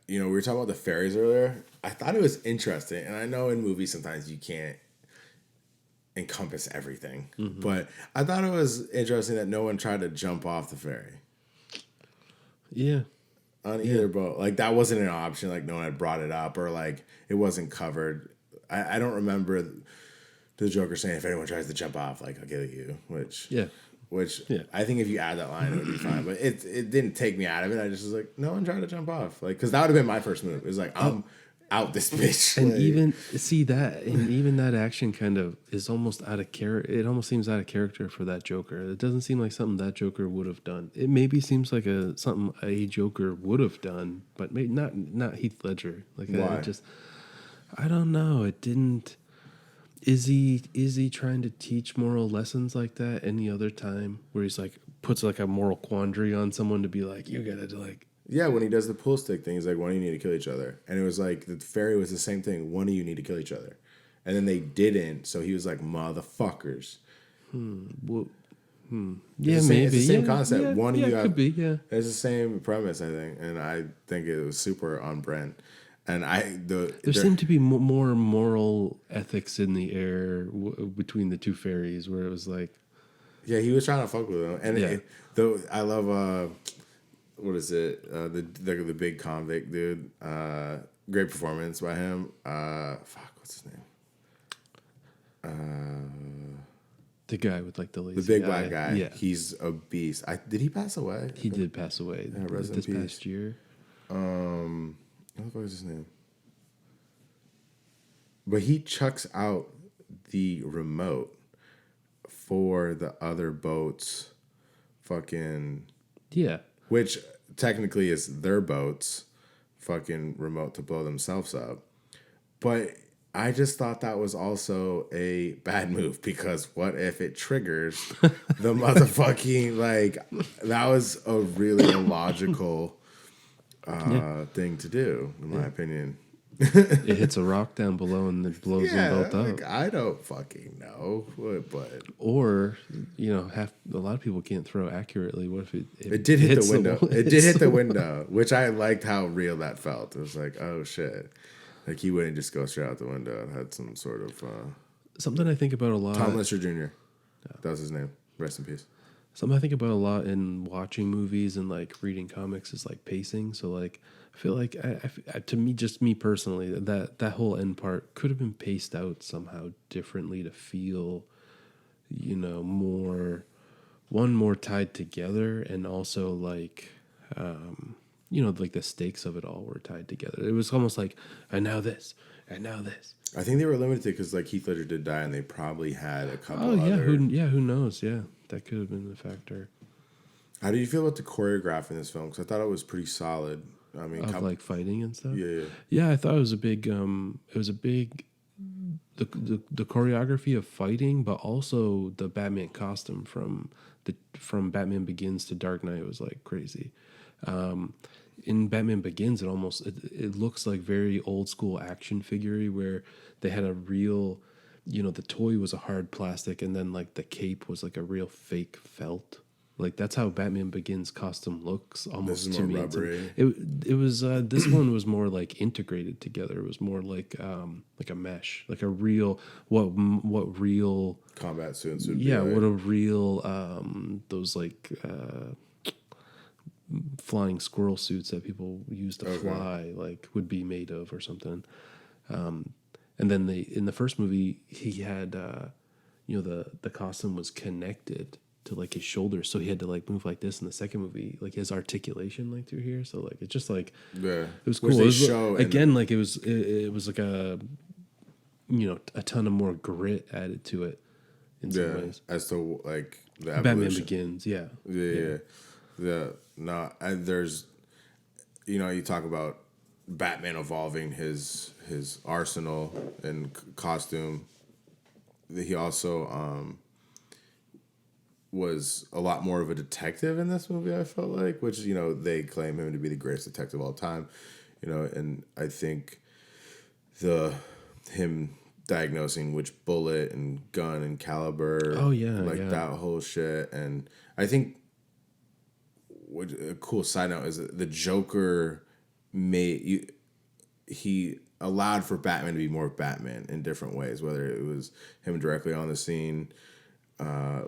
we were talking about the fairies earlier. I thought it was interesting, and I know in movies sometimes you can't encompass everything, but I thought it was interesting that no one tried to jump off the ferry. Yeah, on either boat, like that wasn't an option. Like no one had brought it up, or like it wasn't covered. I don't remember the Joker saying if anyone tries to jump off, like I'll kill you. Which I think if you add that line, it would be fine. But it didn't take me out of it. I just was like, no one tried to jump off, like because that would have been my first move. It was like I'm out this bitch. And even that action kind of is almost out of character. It almost seems out of character for that Joker. It doesn't seem like something that Joker would have done. It maybe seems like something a Joker would have done, but maybe not Heath Ledger. Like why? I don't know. It didn't. Is he trying to teach moral lessons like that any other time where he's like puts like a moral quandary on someone to be like, you gotta like. Yeah, when he does the pool stick thing, he's like, one of you need to kill each other. And it was like, the fairy was the same thing. One of you need to kill each other. And then they didn't, so he was like, motherfuckers. Well, It's yeah, the same, maybe. it's the same Yeah, concept. yeah, One of yeah, you it have, could be. Yeah. it's the same premise, I think. And I think it was super on brand. And There seemed to be more moral ethics in the air between the two fairies, where it was like, yeah, he was trying to fuck with them. And yeah, though I love, what is it? The big convict dude. Great performance by him. Fuck, what's his name? the guy with like the lazy The big eye. black guy. Yeah, He's a beast. Did he pass away? he did pass away rest in this peace. past year. What the fuck is his name? But he chucks out the remote for the other boats, fucking, Yeah, which technically is their boats, fucking remote to blow themselves up. But I just thought that was also a bad move because what if it triggers the motherfucking, like, that was a really illogical thing to do, in my opinion. it hits a rock down below and it blows them both like, up. I don't fucking know, but Or a lot of people can't throw accurately. What if it did hit hits the window? It did hit the window, which I liked how real that felt. It was like, oh shit, like he wouldn't just go straight out the window. It had some sort of Something I think about a lot. Tom Lister Jr. That was his name. Rest in peace. Something I think about a lot in watching movies and like reading comics is like pacing. So like I feel like to me, just me personally, that whole end part could have been paced out somehow differently to feel, more tied together, and also like, like the stakes of it all were tied together. It was almost like, and now this, and now this. I think they were limited because like Heath Ledger did die, and they probably had a couple. Oh yeah, other... who knows? Yeah, that could have been the factor. How do you feel about the choreography in this film? Because I thought it was pretty solid. I mean, Like fighting and stuff. Yeah. I thought it was a big. The choreography of fighting, but also the Batman costume from Batman Begins to Dark Knight was like crazy. In Batman Begins, it looks like very old school action figure-y where they had a real, the toy was a hard plastic and then like the cape was like a real fake felt. Like that's how Batman Begins costume looks almost to me. Rubbery. It was this one was more like integrated together. It was more like a mesh, like a real what real combat suits would be. Yeah, like. what a real those like flying squirrel suits that people use to fly like would be made of or something. And then in the first movie he had the costume was connected to like his shoulders, so he had to like move like this. In the second movie, like his articulation like through here, so like it's just like it was cool. It was, again, like it was like a a ton of more grit added to it in some ways. As to like the Batman Begins, yeah. There's you talk about Batman evolving his arsenal and costume. He also was a lot more of a detective in this movie, I felt like, which, they claim him to be the greatest detective of all time, and I think him diagnosing which bullet and gun and caliber, that whole shit. And I think what a cool side note is that the Joker he allowed for Batman to be more Batman in different ways, whether it was him directly on the scene,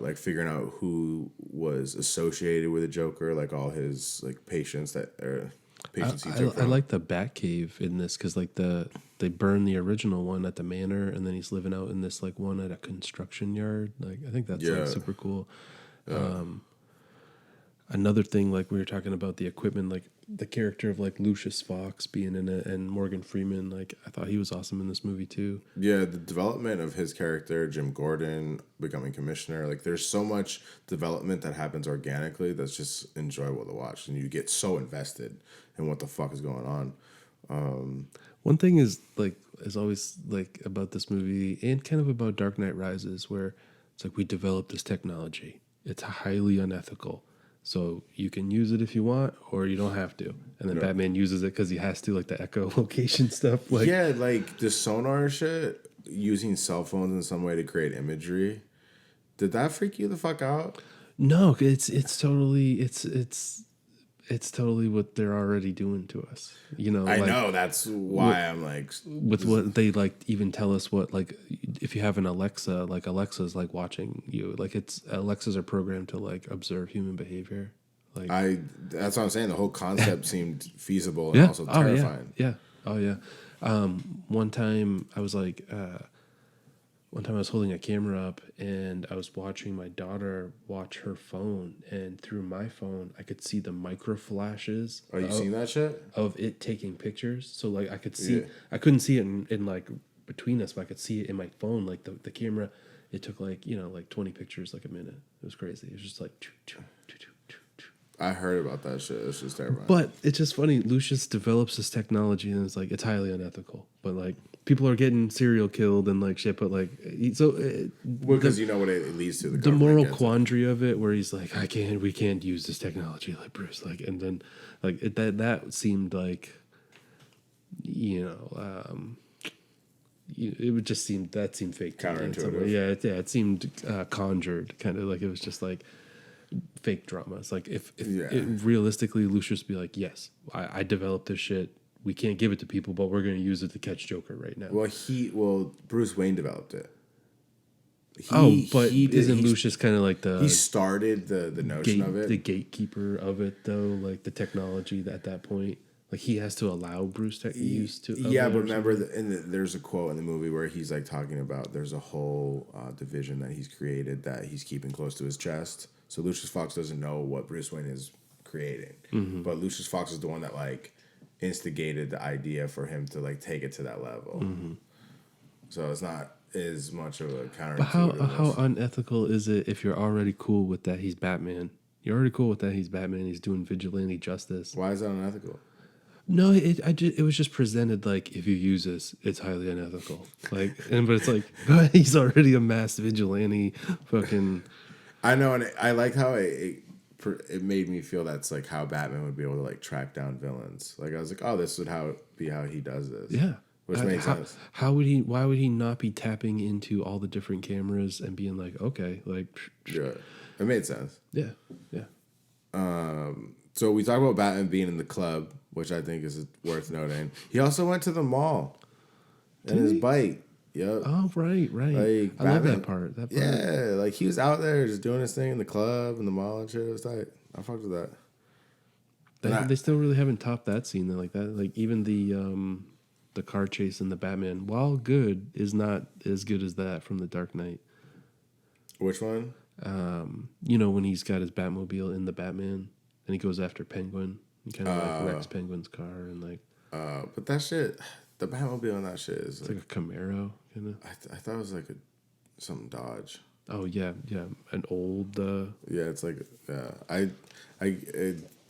like figuring out who was associated with the Joker, like all his like patients he took from. I like the Batcave in this because like they burned the original one at the manor, and then he's living out in this like one at a construction yard. Like I think that's like super cool. Another thing, like we were talking about the equipment, like the character of like Lucius Fox being in it and Morgan Freeman, like I thought he was awesome in this movie too. Yeah, the development of his character, Jim Gordon becoming commissioner, like there's so much development that happens organically that's just enjoyable to watch, and you get so invested in what the fuck is going on. One thing is always like about this movie and kind of about Dark Knight Rises, where it's like we developed this technology. It's highly unethical. So you can use it if you want, or you don't have to. And then Batman uses it because he has to, like the echolocation stuff. Like yeah, like the sonar shit, using cell phones in some way to create imagery. Did that freak you the fuck out? no, it's totally what they're already doing to us. You know, I like, know, that's why I'm like, with what they like even tell us what, like, if you have an Alexa, like Alexa's like watching you, like it's Alexas are programmed to like observe human behavior. Like that's what I'm saying. The whole concept seemed feasible and yeah, also terrifying. yeah, oh yeah. One time I was like, one time I was holding a camera up and I was watching my daughter watch her phone, and through my phone I could see the micro flashes. Are you seeing that shit? Of it taking pictures? So like I could see, I couldn't see it in like between us, but I could see it in my phone. Like the camera, it took like, you know, like 20 pictures like a minute. It was crazy. It was just like choo, choo, choo, choo, choo, choo. I heard about that shit. It's just terrifying. But it's just funny. Lucius develops this technology and it's like it's highly unethical. But like people are getting serial killed and like shit. But like Because you know what it leads to. The moral quandary of it, where he's like, we can't use this technology, like Bruce, like, and then like that seemed like, you know, it would just seem that seemed fake. Counterintuitive. Yeah, it seemed conjured, kind of like it was just like fake drama. It's like if realistically, Lucius would be like, yes, I developed this shit. We can't give it to people, but we're going to use it to catch Joker right now. Well, Bruce Wayne developed it. Isn't Lucius kind of like he started the notion of it, the gatekeeper of it, though, like the technology at that point, like he has to allow Bruce to use to. Yeah, but remember, there's a quote in the movie where he's like talking about there's a whole division that he's created that he's keeping close to his chest. So Lucius Fox doesn't know what Bruce Wayne is creating, but Lucius Fox is the one that like instigated the idea for him to like take it to that level. So it's not as much of a counter. But how unethical is it if you're already cool with that he's Batman? You're already cool with that he's Batman. He's doing vigilante justice. Why is that unethical? No, it was just presented like if you use this, it's highly unethical. Like, but it's like he's already a mass vigilante. Fucking. I know, and I like how it made me feel that's like how Batman would be able to like track down villains. Like I was like, oh, this would be how he does this. Yeah. Which makes sense. Why would he not be tapping into all the different cameras and being like, okay, like, yeah, it made sense. Yeah. So we talked about Batman being in the club, which I think is worth noting. He also went to the mall in his bike. Yep. Oh, right. Like, I love that part. Yeah, like he was out there just doing his thing in the club and the mall and shit. It was tight. I fucked with that. They still really haven't topped that scene like that. Like even the car chase in the Batman, while good, is not as good as that from the Dark Knight. Which one? You know, when he's got his Batmobile in the Batman and he goes after Penguin. He kind of like wrecks Penguin's car and like. But that shit, the Batmobile on that shit is like a Camaro kind of. I thought it was like something Dodge. Oh yeah, an old. Yeah, it's like I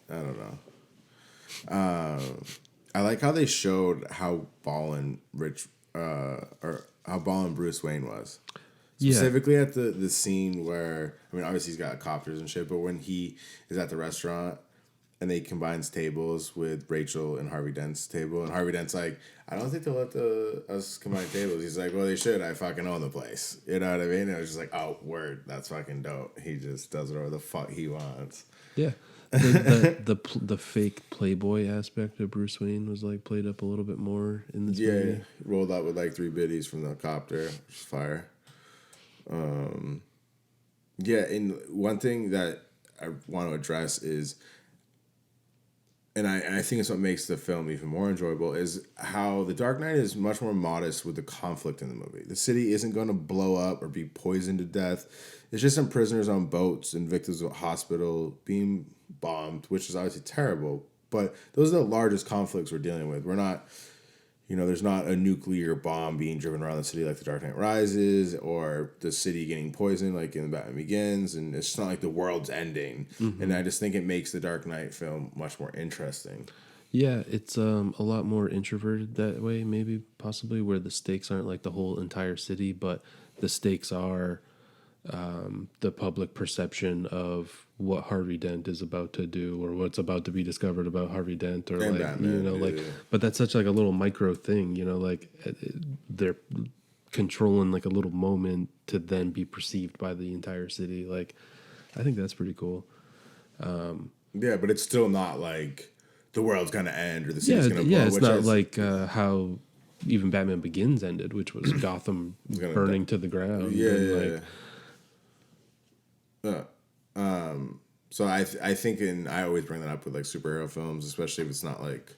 don't know. I like how they showed how ballin' how ballin' Bruce Wayne was. Specifically at the scene where, I mean, obviously he's got copters and shit, but when he is at the restaurant and they combines tables with Rachel and Harvey Dent's table, and Harvey Dent's like, I don't think they'll let us combine tables. He's like, well, they should. I fucking own the place. You know what I mean? And it was just like, oh, word, that's fucking dope. He just does whatever the fuck he wants. Yeah. The fake playboy aspect of Bruce Wayne was like played up a little bit more in this movie. Yeah, rolled out with like 3 biddies from the copter, which is fire. Yeah, and one thing that I want to address is, and I think it's what makes the film even more enjoyable, is how The Dark Knight is much more modest with the conflict in the movie. The city isn't going to blow up or be poisoned to death. It's just some prisoners on boats and victims of a hospital being bombed, which is obviously terrible. But those are the largest conflicts we're dealing with. We're not, there's not a nuclear bomb being driven around the city like The Dark Knight Rises, or the city getting poisoned like in The Batman Begins, and it's not like the world's ending. Mm-hmm. And I just think it makes the Dark Knight film much more interesting. Yeah, it's a lot more introverted that way, maybe possibly where the stakes aren't like the whole entire city, but the stakes are the public perception of what Harvey Dent is about to do or what's about to be discovered about Harvey Dent or And like Batman, like yeah. but that's such like a little micro thing, like they're controlling like a little moment to then be perceived by the entire city. Like I think that's pretty cool. Yeah, but it's still not like the world's gonna end or the Yeah, city's gonna yeah, blow, it's which not is like how even Batman Begins ended, which was Gotham gonna burning to the ground yeah, and yeah, like yeah. So I think I always bring that up with like superhero films, especially if it's not like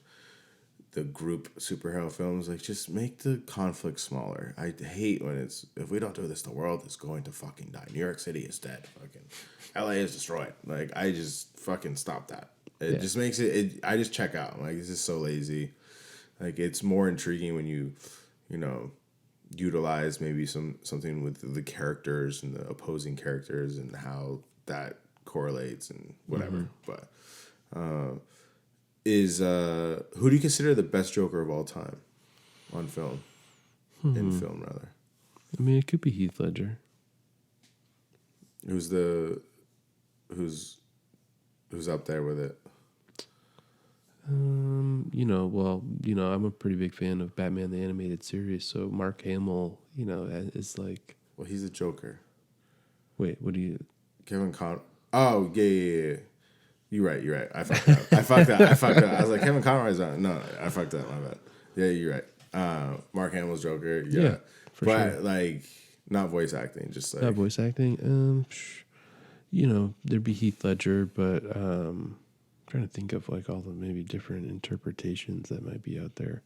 the group superhero films. Like just make the conflict smaller. I hate when it's if we don't do this, the world is going to fucking die. New York City is dead. Fucking LA is destroyed. Like I just fucking stop that. It yeah. just makes it. I just check out. I'm like this is so lazy. Like it's more intriguing when you know, utilize maybe something with the characters and the opposing characters and how that correlates and whatever. But is who do you consider the best Joker of all time on film? In film rather. I mean, it could be Heath Ledger. Who's who's up there with it? I'm a pretty big fan of Batman the Animated Series, so Mark Hamill, is like. Well, he's a Joker. Wait, what do you? Kevin Con. Oh yeah. You're right. I fucked up. I fucked up. I was like Kevin Conroy's on. No, I fucked up. My bad. Yeah, you're right. Mark Hamill's Joker. Yeah, for but sure. like not voice acting, just like Not voice acting. There'd be Heath Ledger, but I'm trying to think of like all the maybe different interpretations that might be out there.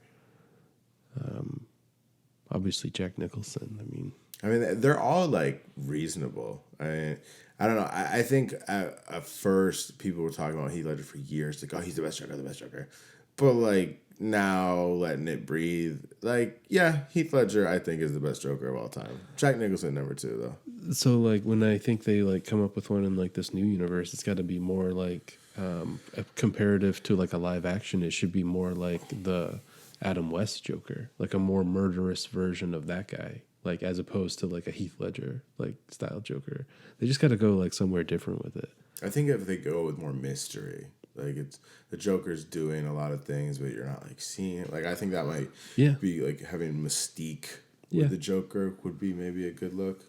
Obviously Jack Nicholson. I mean, they're all like reasonable. I don't know. I think at first people were talking about Heath Ledger for years, like, oh, he's the best Joker. But like now, letting it breathe, like, yeah, Heath Ledger, I think is the best Joker of all time. Jack Nicholson number 2 though. So like when I think they like come up with one in like this new universe, it's got to be more like a comparative to like a live action. It should be more like the Adam West Joker, like a more murderous version of that guy, like as opposed to like a Heath Ledger like style Joker. They just got to go like somewhere different with it. I think if they go with more mystery, like it's the Joker's doing a lot of things, but you're not like seeing it. Like I think that might be like having mystique with the Joker would be maybe a good look.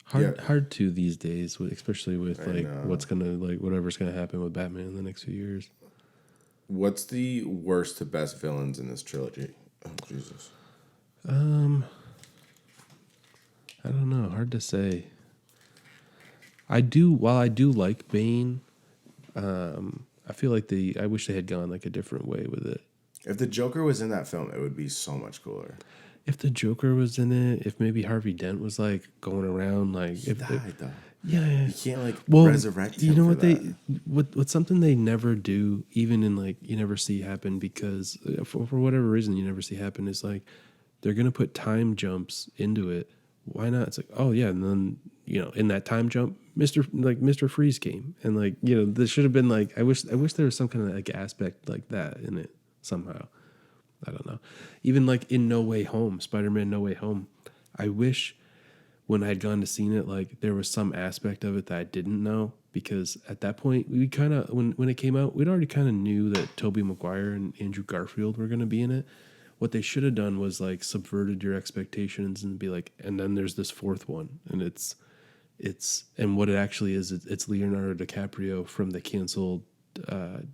Hard to these days, especially with like what's gonna like whatever's gonna happen with Batman in the next few years. What's the worst to best villains in this trilogy? Oh Jesus. I don't know. Hard to say. While I do like Bane, I feel like I wish they had gone like a different way with it. If the Joker was in that film, it would be so much cooler. If the Joker was in it, if maybe Harvey Dent was like going around, like he died though. Yeah, you can't like resurrect him. You know what what's something they never do, even in like you never see happen because for whatever reason you never see happen is like they're gonna put time jumps into it. Why not? It's like, oh yeah, and then in that time jump, Mr. Freeze came, and like there should have been like I wish there was some kind of like aspect like that in it somehow. I don't know. Even like in No Way Home, Spider-Man No Way Home, I wish when I had gone to seen it, like there was some aspect of it that I didn't know because at that point we kind of when it came out, we'd already kind of knew that Tobey Maguire and Andrew Garfield were going to be in it. What they should have done was like subverted your expectations and be like, and then there's this fourth one, and it's and what it actually is, it's Leonardo DiCaprio from the canceled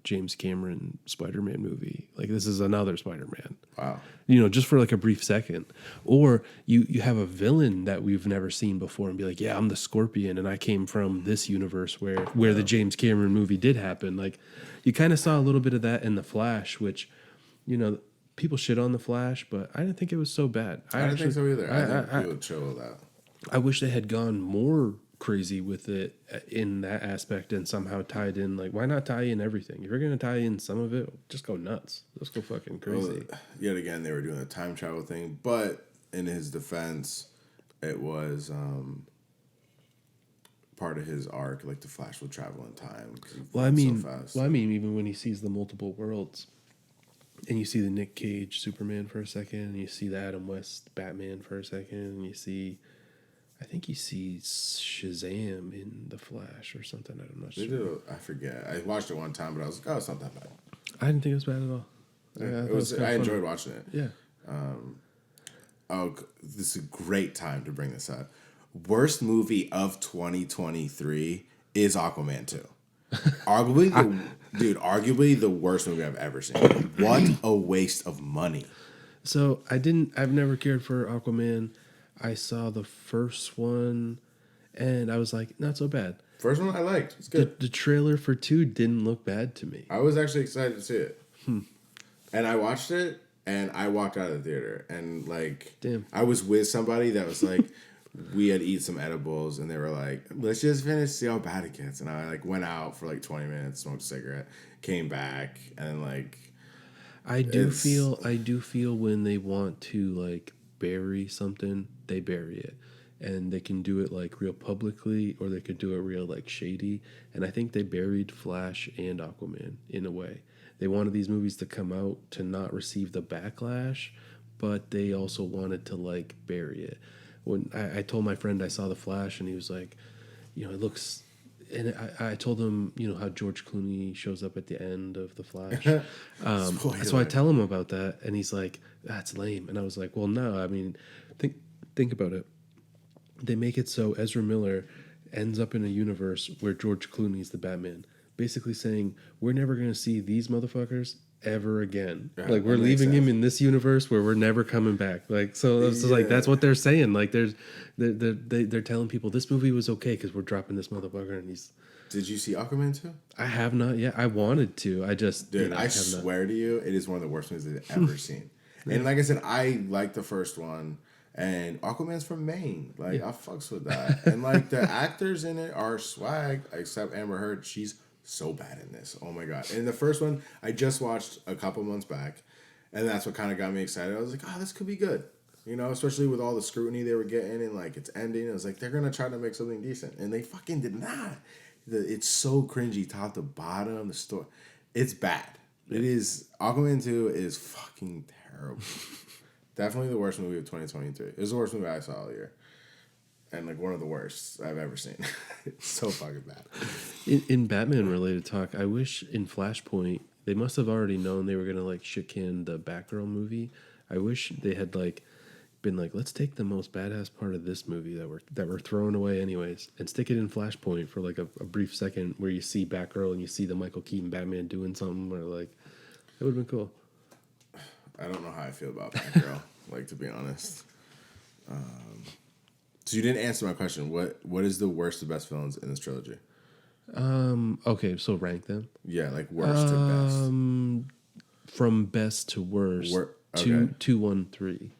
James Cameron Spider-Man movie. Like this is another Spider-Man. Wow. Just for like a brief second. Or you have a villain that we've never seen before and be like, yeah, I'm the Scorpion and I came from this universe where the James Cameron movie did happen. Like you kind of saw a little bit of that in The Flash, which, people shit on The Flash, but I didn't think it was so bad. I didn't think so either. I think people would chill with that. I wish they had gone more crazy with it in that aspect and somehow tied in. Like, why not tie in everything? If you're going to tie in some of it, just go nuts. Let's go fucking crazy. Well, yet again, they were doing a time travel thing, but in his defense, it was part of his arc, like the Flash will travel in time. 'Cause he Well, runs so fast. even when he sees the multiple worlds, and you see the Nick Cage Superman for a second, and you see the Adam West Batman for a second, and you see, I think he sees Shazam in the Flash or something. I'm not sure. I forget. I watched it one time, but I was like, oh, it's not that bad. I didn't think it was bad at all. I enjoyed watching it. Yeah. This is a great time to bring this up. Worst movie of 2023 is Aquaman 2. Arguably the worst movie I've ever seen. What a waste of money. So I've never cared for Aquaman. I saw the first one and I was like, not so bad. First one I liked. It's good. The trailer for 2 didn't look bad to me. I was actually excited to see it. And I watched it and I walked out of the theater and like, damn. I was with somebody that was like, we had eaten some edibles and they were like, let's just finish, see how bad it gets. And I like went out for like 20 minutes, smoked a cigarette, came back, and like I do feel when they want to like bury something, they bury it. And they can do it like real publicly or they could do it real like shady. And I think they buried Flash and Aquaman in a way. They wanted these movies to come out to not receive the backlash, but they also wanted to like bury it. When I told my friend I saw The Flash, and he was like, it looks... And I told him, how George Clooney shows up at the end of The Flash. So I tell him about that, and he's like, that's lame. And I was like, well, no, I mean, think about it. They make it so Ezra Miller ends up in a universe where George Clooney's the Batman, basically saying, we're never going to see these motherfuckers ever again. Yeah, like, we're leaving him in this universe where we're never coming back. Like, so it's like, that's what they're saying. Like, they're telling people this movie was okay because we're dropping this motherfucker. And he's... Did you see Aquaman 2? I have not yet. I wanted to. I just... Dude, I swear to you, it is one of the worst movies I've ever seen. And like I said, I like the first one. And Aquaman's from Maine. Like, I fucks with that. And like, the actors in it are swag, except Amber Heard. She's so bad in this. Oh my god. And the first one I just watched a couple months back, and that's what kind of got me excited. I was like, oh, this could be good, especially with all the scrutiny they were getting and like it's ending. I was like, they're gonna try to make something decent, and they fucking did not. It's so cringy top to bottom. The story, it's bad. It is. Aquaman 2 is fucking terrible. Definitely the worst movie of 2023. It was the worst movie I saw all year. And like one of the worst I've ever seen. It's so fucking bad. In Batman related talk, I wish in Flashpoint they must have already known they were gonna like shit can the Batgirl movie. I wish they had like been like, let's take the most badass part of this movie that we're throwing away anyways, and stick it in Flashpoint for like a brief second where you see Batgirl and you see the Michael Keaton Batman doing something, or like it would have been cool. I don't know how I feel about Batgirl, like to be honest. So you didn't answer my question. What is the worst to best villains in this trilogy? Okay, so rank them. Yeah, like worst to best. From best to worst. Okay. 2, 1, 3.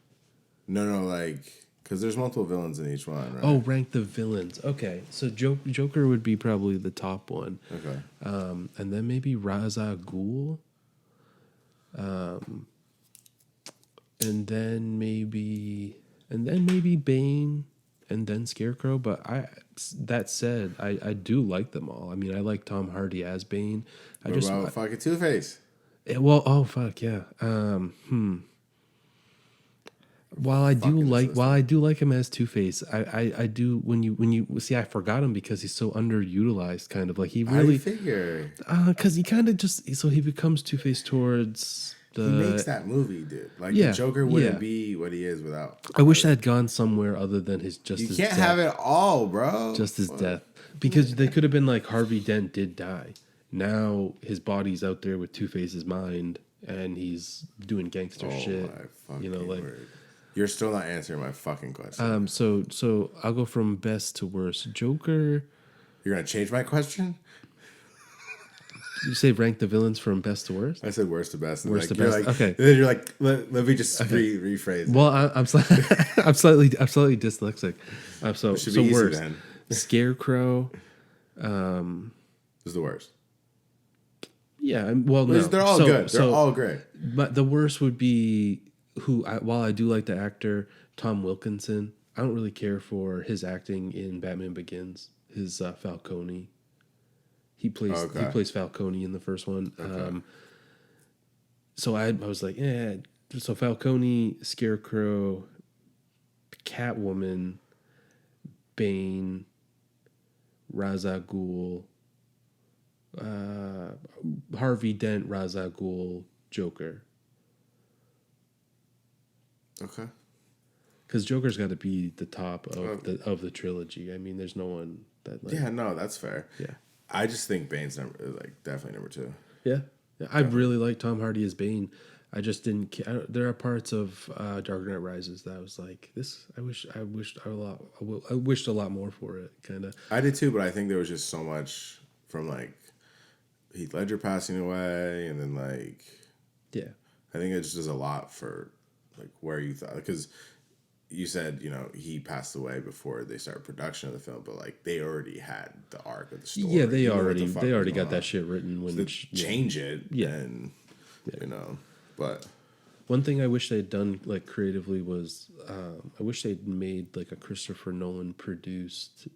No, like because there's multiple villains in each one, right? Oh, rank the villains. Okay, so Joker would be probably the top one. Okay. And then maybe Ra's al Ghul. And then maybe Bane. And then Scarecrow, but that said, I do like them all. I mean, I like Tom Hardy as Bane. What about fucking Two-Face? Well, oh fuck yeah. While I do like him as Two-Face, I do when you see, I forgot him because he's so underutilized. Kind of like he really. I figure. Because he kind of just he becomes Two-Face towards. He makes that movie, dude. Like the Joker wouldn't be what he is without. I wish I had gone somewhere other than his death. You can't have it all, bro. Just his death, because they could have been like Harvey Dent did die. Now his body's out there with Two-Face's mind, and he's doing gangster shit. Word. You're still not answering my fucking question. So I'll go from best to worst. Joker. You're gonna change my question? You say rank the villains from best to worst? I said worst to best. Worst to best. Okay. Then you're like, let me just rephrase. Well, I'm slightly dyslexic. So worst. Then. Scarecrow. Is the worst. Yeah. Well, no. They're all good. They're all great. But the worst would be while I do like the actor Tom Wilkinson, I don't really care for his acting in Batman Begins. his Falcone. He plays Falcone in the first one. Okay. So I was like, yeah. So Falcone, Scarecrow, Catwoman, Bane, Ra's al Ghul, Harvey Dent, Ra's al Ghul, Joker. Okay. Because Joker's got to be the top of the trilogy. I mean, there's no one that like. Yeah, no, that's fair. Yeah. I just think Bane's definitely number 2. Yeah. I really like Tom Hardy as Bane. I just didn't. There are parts of Dark Knight Rises that I was like, this. I wished a lot more for it. Kind of. I did too, but I think there was just so much from like Heath Ledger passing away, and then like, yeah, I think it just does a lot for like where you thought, because you said, he passed away before they started production of the film, but like they already had the arc of the story. Yeah, they already got that shit written when change it. Yeah. And but one thing I wish they'd done like creatively was I wish they'd made like a Christopher Nolan produced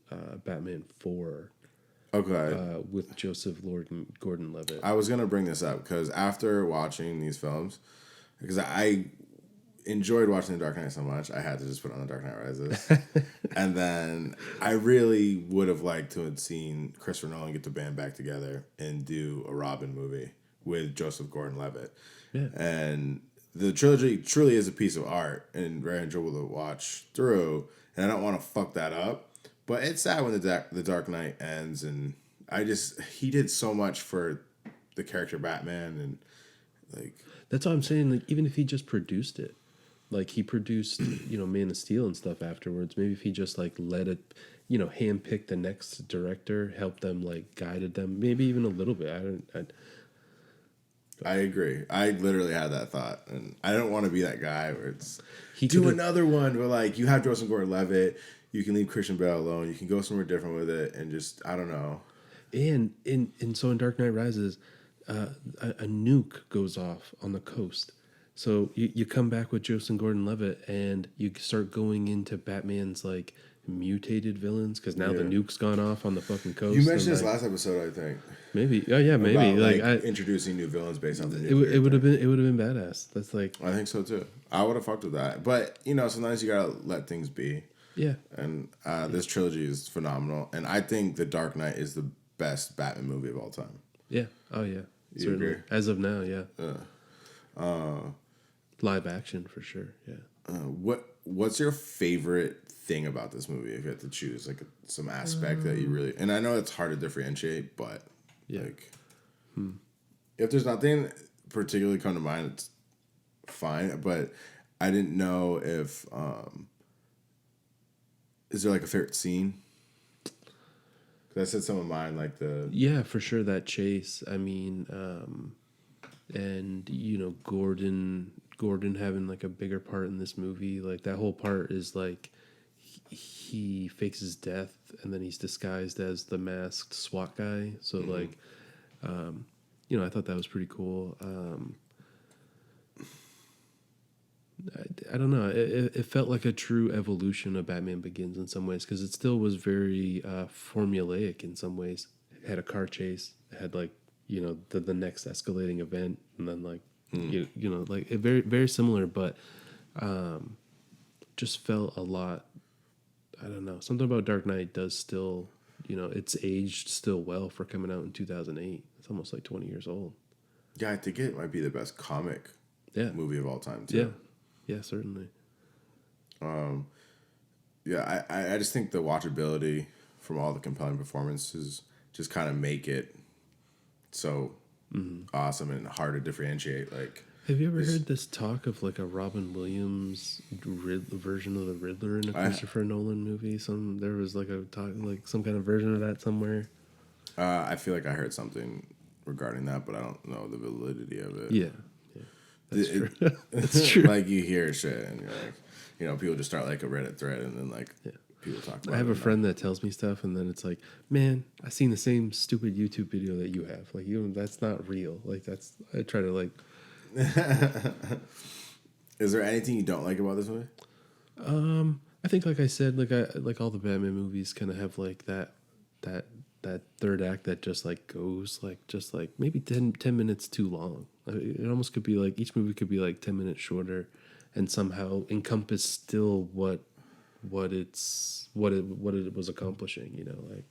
Batman 4. Okay. With Joseph Gordon-Levitt. I was gonna bring this up because after watching these films, because I enjoyed watching The Dark Knight so much, I had to just put on The Dark Knight Rises. And then I really would have liked to have seen Christopher Nolan get the band back together and do a Robin movie with Joseph Gordon-Levitt. Yeah. And the trilogy truly is a piece of art and very enjoyable to watch through. And I don't want to fuck that up. But it's sad when the Dark Knight ends, and he did so much for the character Batman, and like that's what I'm saying. Like even if he just produced it, like he produced, Man of Steel and stuff afterwards. Maybe if he just like let it, handpick the next director, help them, like guided them, maybe even a little bit. I agree. I literally had that thought, and I don't want to be that guy where it's do another one, but like you have Joseph Gordon-Levitt. You can leave Christian Bale alone. You can go somewhere different with it, and just I don't know. And so in Dark Knight Rises, a nuke goes off on the coast. So you come back with Joseph Gordon-Levitt, and you start going into Batman's like mutated villains because now the nuke's gone off on the fucking coast. You mentioned this last episode, I think. Maybe. Oh yeah, maybe. About, introducing new villains based on the nuke. It would have been badass. That's like. I think so too. I would have fucked with that, but sometimes you gotta let things be. Yeah. And this trilogy is phenomenal. And I think The Dark Knight is the best Batman movie of all time. Yeah. Oh, yeah. You agree? As of now, yeah. Live action, for sure, yeah. What's your favorite thing about this movie, if you had to choose? Like some aspect that you really... And I know it's hard to differentiate, but... Yeah. If there's nothing particularly come to mind, it's fine. But I didn't know if... is there like a favorite scene? Because I said some of mine, like the... Yeah, for sure, that chase. I mean, and, Gordon having like a bigger part in this movie. Like that whole part is like he fakes his death and then he's disguised as the masked SWAT guy. So like, I thought that was pretty cool. I don't know. It felt like a true evolution of Batman Begins in some ways because it still was very formulaic in some ways. It had a car chase. It had like the next escalating event, and then like like it very very similar, but just felt a lot. I don't know. Something about Dark Knight does still it's aged still well for coming out in 2008. It's almost like 20 years old. Yeah, I think it might be the best comic movie of all time too. Yeah. Yeah, certainly. Yeah, I just think the watchability from all the compelling performances just kind of make it so awesome and hard to differentiate. Like, have you ever heard this talk of like a Robin Williams version of the Riddler in a Christopher Nolan movie? There was like a talk, like some kind of version of that somewhere. I feel like I heard something regarding that, but I don't know the validity of it. Yeah. That's true. That's true. Like you hear shit and you're like, people just start like a Reddit thread and then like people talk about it. I have a friend that tells me stuff and then it's like, man, I seen the same stupid YouTube video that you have. Like that's not real. Like I try to like. Is there anything you don't like about this movie? I think like I said, like all the Batman movies kind of have like that that third act that just like goes like just like maybe 10 minutes too long. It almost could be like each movie could be like 10 minutes shorter, and somehow encompass still what it was accomplishing. You know, like.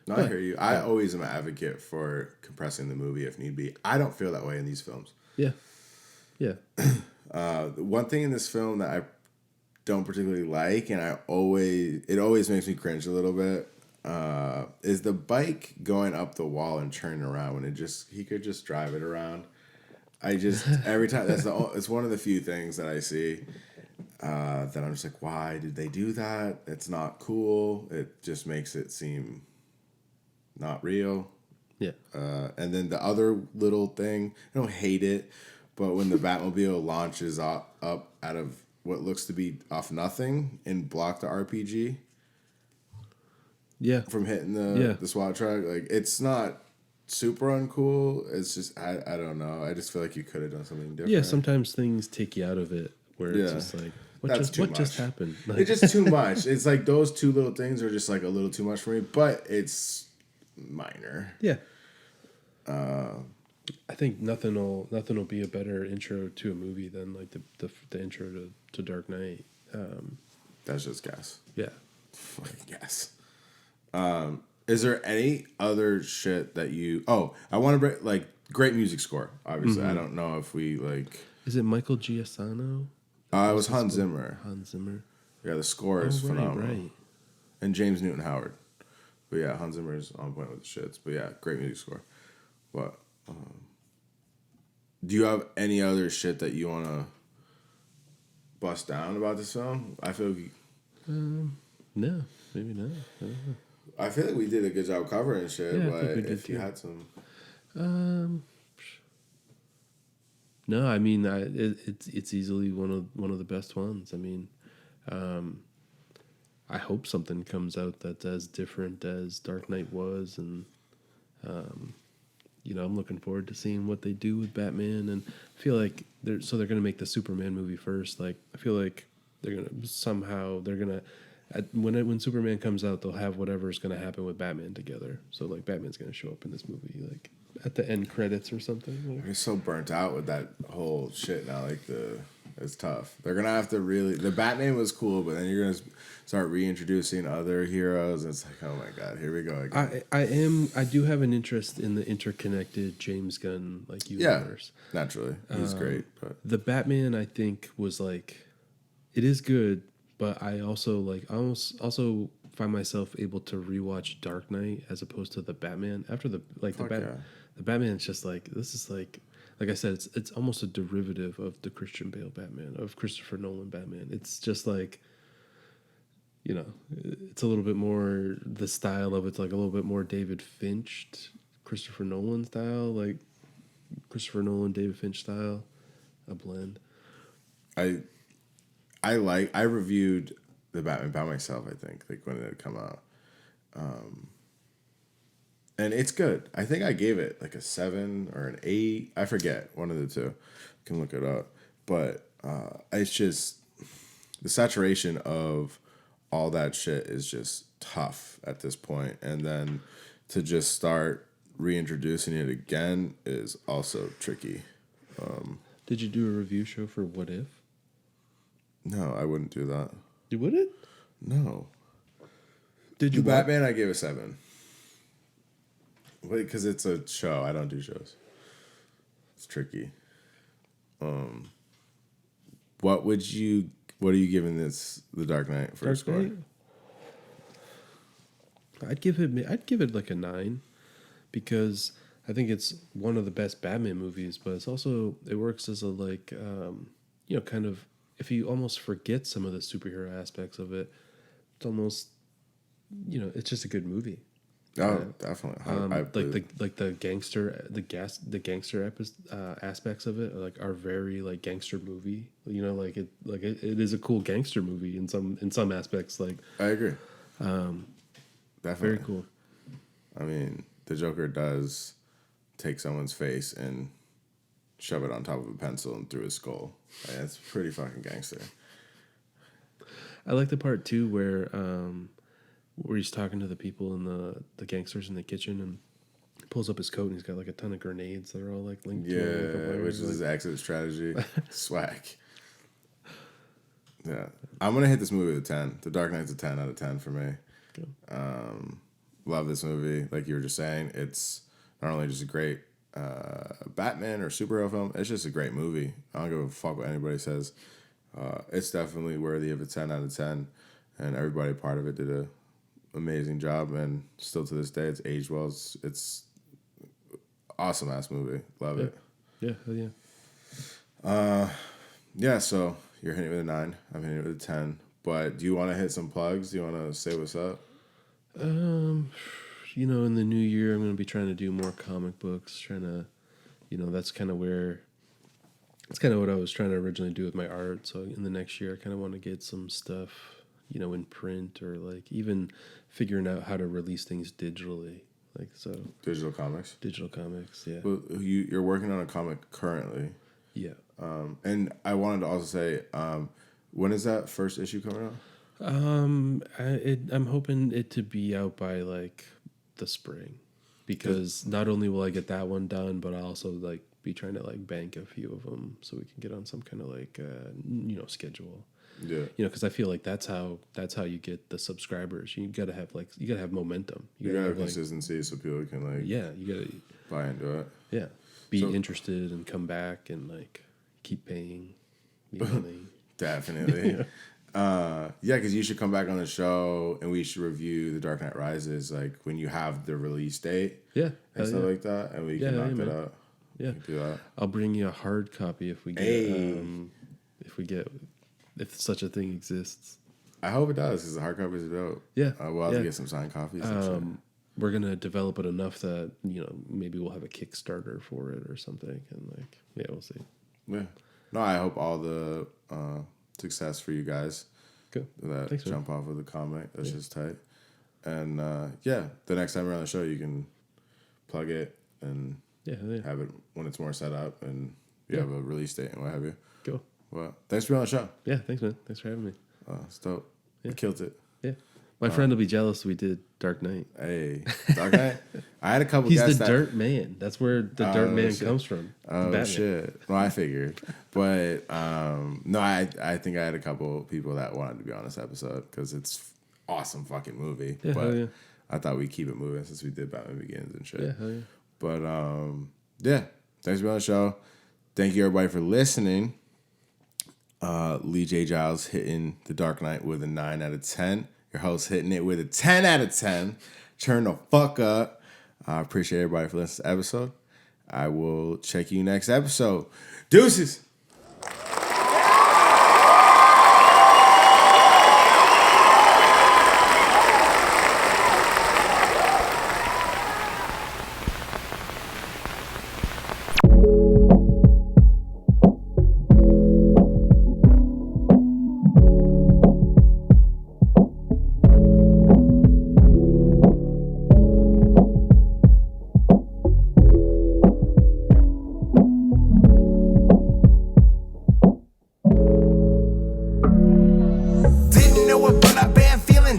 No, I hear you. I always am an advocate for compressing the movie if need be. I don't feel that way in these films. Yeah. Yeah. One thing in this film that I don't particularly like, and it always makes me cringe a little bit, is the bike going up the wall and turning around when he could just drive it around. Every time it's one of the few things that I see that I'm just like, why did they do that? It's not cool. It just makes it seem not real. Yeah. And then the other little thing, I don't hate it, but when the Batmobile launches up out of what looks to be off nothing and block the RPG. Yeah. From hitting the SWAT truck, like it's not super uncool. It's just I don't know. I just feel like you could have done something different. Yeah, sometimes things take you out of it where it's just like what just happened? Like, it's just too much. It's like those two little things are just like a little too much for me, but it's minor. Yeah. I think nothing will be a better intro to a movie than like the intro to Dark Knight. That's just gas. Yeah. Fucking gas. Is there any other shit that you... Oh, I want to bring... Like, great music score, obviously. I don't know if we, like... Is it Michael Giacchino? It was Hans Zimmer. Hans Zimmer. Yeah, the score is phenomenal. Right. And James Newton Howard. But yeah, Hans Zimmer is on point with the shits. But yeah, great music score. But do you have any other shit that you want to bust down about this film? I feel like... No, maybe not. I don't know. I feel like we did a good job covering shit, Yeah, but if you too. had some... No, I mean, it's easily one of the best ones. I mean, I hope something comes out that's as different as Dark Knight was, and I'm looking forward to seeing what they do with Batman. And I feel like they're going to make the Superman movie first. Like, I feel like when Superman comes out, they'll have whatever's going to happen with Batman together. So like Batman's going to show up in this movie, like at the end credits or something. Like. You're so burnt out with that whole shit now. Like it's tough. They're gonna have to really. The Batman was cool, but then you're gonna start reintroducing other heroes. And it's like, oh my god, here we go again. I do have an interest in the interconnected James Gunn like universe. Yeah, naturally, he's great. But the Batman, I think, was like, it is good, but I also also find myself able to rewatch Dark Knight as opposed to the Batman after the Batman. It's just like, this is like I said, it's almost a derivative of the Christian Bale Batman, of Christopher Nolan Batman. It's just like, it's a little bit more, the style of it's like a little bit more David Finch, Christopher Nolan style, like Christopher Nolan, David Finch style, a blend. I reviewed the Batman by myself, I think, like when it had come out. And it's good. I think I gave it like a 7 or an 8. I forget. One of the two. Can look it up. But it's just the saturation of all that shit is just tough at this point. And then to just start reintroducing it again is also tricky. Did you do a review show for What If? No, I wouldn't do that. You wouldn't? No. Did you? Batman, I gave a 7. Wait, because it's a show. I don't do shows. It's tricky. What are you giving this The Dark Knight for a score? Knight? I'd give it like a 9, because I think it's one of the best Batman movies, but it works as a like kind of, if you almost forget some of the superhero aspects of it, it's almost, it's just a good movie. Oh, definitely. The gangster aspects of it are very like gangster movie. It is a cool gangster movie in some aspects. Like, I agree. Definitely. Very cool. I mean, the Joker does take someone's face and shove it on top of a pencil and through his skull. It's pretty fucking gangster. I like the part too where where he's talking to the people in the gangsters in the kitchen and pulls up his coat and he's got like a ton of grenades that are all like linked to him, like, which is his exit strategy. Swag. Yeah. I'm going to hit this movie with a 10. The Dark Knight's a 10 out of 10 for me. Good. Love this movie. Like you were just saying, it's not only just a great Batman or superhero film, it's just a great movie. I don't give a fuck what anybody says. It's definitely worthy of a 10 out of 10. And everybody part of it did an amazing job. And still to this day, it's aged well. It's awesome ass movie. Love it. Yeah, hell yeah. Yeah, so you're hitting it with a 9. I'm hitting it with a 10. But do you want to hit some plugs? Do you want to say what's up? You know, in the new year, I'm going to be trying to do more comic books. Trying to, you know, that's kind of what I was trying to originally do with my art. So in the next year, I kind of want to get some stuff, you know, in print or like even figuring out how to release things digitally. Like so. Digital comics, yeah. Well, you're working on a comic currently. Yeah. And I wanted to also say, when is that first issue coming out? I'm hoping it to be out by like the spring, because not only will I get that one done, but I'll also like be trying to like bank a few of them so we can get on some kind of like you know, schedule. Yeah. You know, because I feel like that's how you get the subscribers. You gotta have momentum. You gotta have consistency so people can like you gotta buy into it. Yeah, be interested and come back and like keep paying. Definitely. Yeah, because you should come back on the show and we should review The Dark Knight Rises like when you have the release date. Yeah, and stuff like that, and we can knock that out. Yeah, do that. I'll bring you a hard copy if we get if such a thing exists. I hope it does, because the hard copies are dope. Yeah, we'll have to get some signed copies. We're gonna develop it enough that, you know, maybe we'll have a Kickstarter for it or something, and like we'll see. Yeah, no, I hope all the success for you guys. Good. That Thanks, jump off of the comic. That's just tight. And the next time we're on the show, you can plug it and have it when it's more set up and you have a release date and what have you. Cool. Well, thanks for being on the show. Yeah, thanks, man. Thanks for having me. It's dope. You killed it. Yeah. My friend will be jealous we did Dark Knight. Hey, Dark Knight? I had a couple He's guests the Dirt Man. That's where the Dirt Man comes from. Oh, Batman. shit. Well, I figured. But, no, I think I had a couple people that wanted to be on this episode because it's awesome fucking movie. Yeah, but I thought we'd keep it moving since we did Batman Begins and shit. Yeah, hell yeah. But, thanks for being on the show. Thank you, everybody, for listening. Lee J. Giles hitting The Dark Knight with a 9 out of 10. Your host hitting it with a 10 out of 10. Turn the fuck up. I appreciate everybody for listening to this episode. I will check you next episode. Deuces.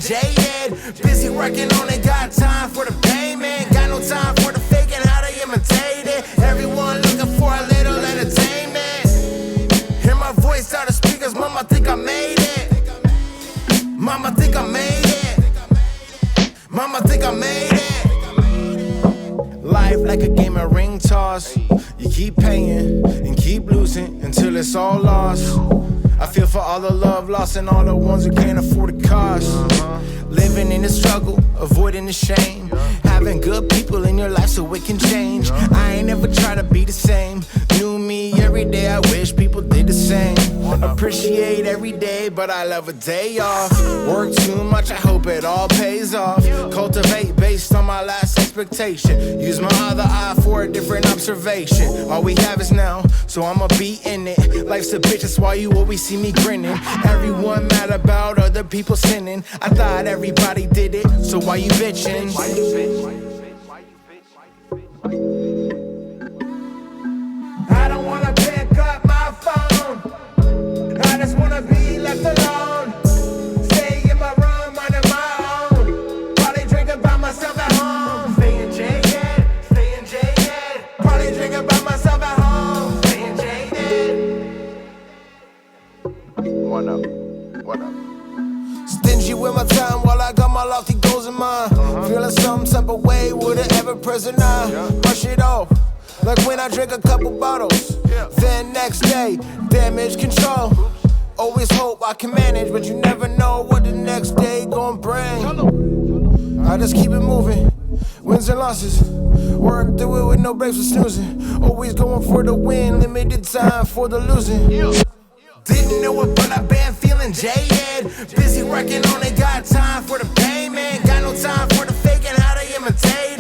Jaded, busy working on it, got time for the payment, got no time for the faking, how they imitate it. Everyone looking for a little entertainment. Hear my voice out of speakers, mama think I made it. Mama think I made it. Mama think I made it. Life like a game of ring toss. You keep paying and keep losing until it's all lost. I feel for all the love lost and all the ones who can't afford the cost. Living in the struggle, avoiding the shame. Having good people in your life so it can change. I ain't ever try to be the same. New me every day, I wish people did the same. Appreciate every day, but I love a day off. Work too much, I hope it all pays off. Cultivate based on my last expectation. Use my other eye for a different observation. All we have is now, so I'ma be in it. Life's a bitch, that's why you always see me grinning. Everyone mad about other people sinning. I thought everybody did it, so why you bitching? I don't wanna pick up my phone. I just wanna be left alone. Stay in my room, minding my own. stingy with my time while I got my lofty goals in mind. Feeling some type of way with an ever-present eye. Brush it off, like when I drink a couple bottles. Then next day, damage control. Always hope I can manage, but you never know what the next day gon' bring. I just keep it moving, wins and losses. Work through it with no breaks for snoozing. Always going for the win, limited time for the losing. Didn't know it, but I've been feeling jaded. Busy working on it, got time for the payment. Got no time for the faking, how they imitate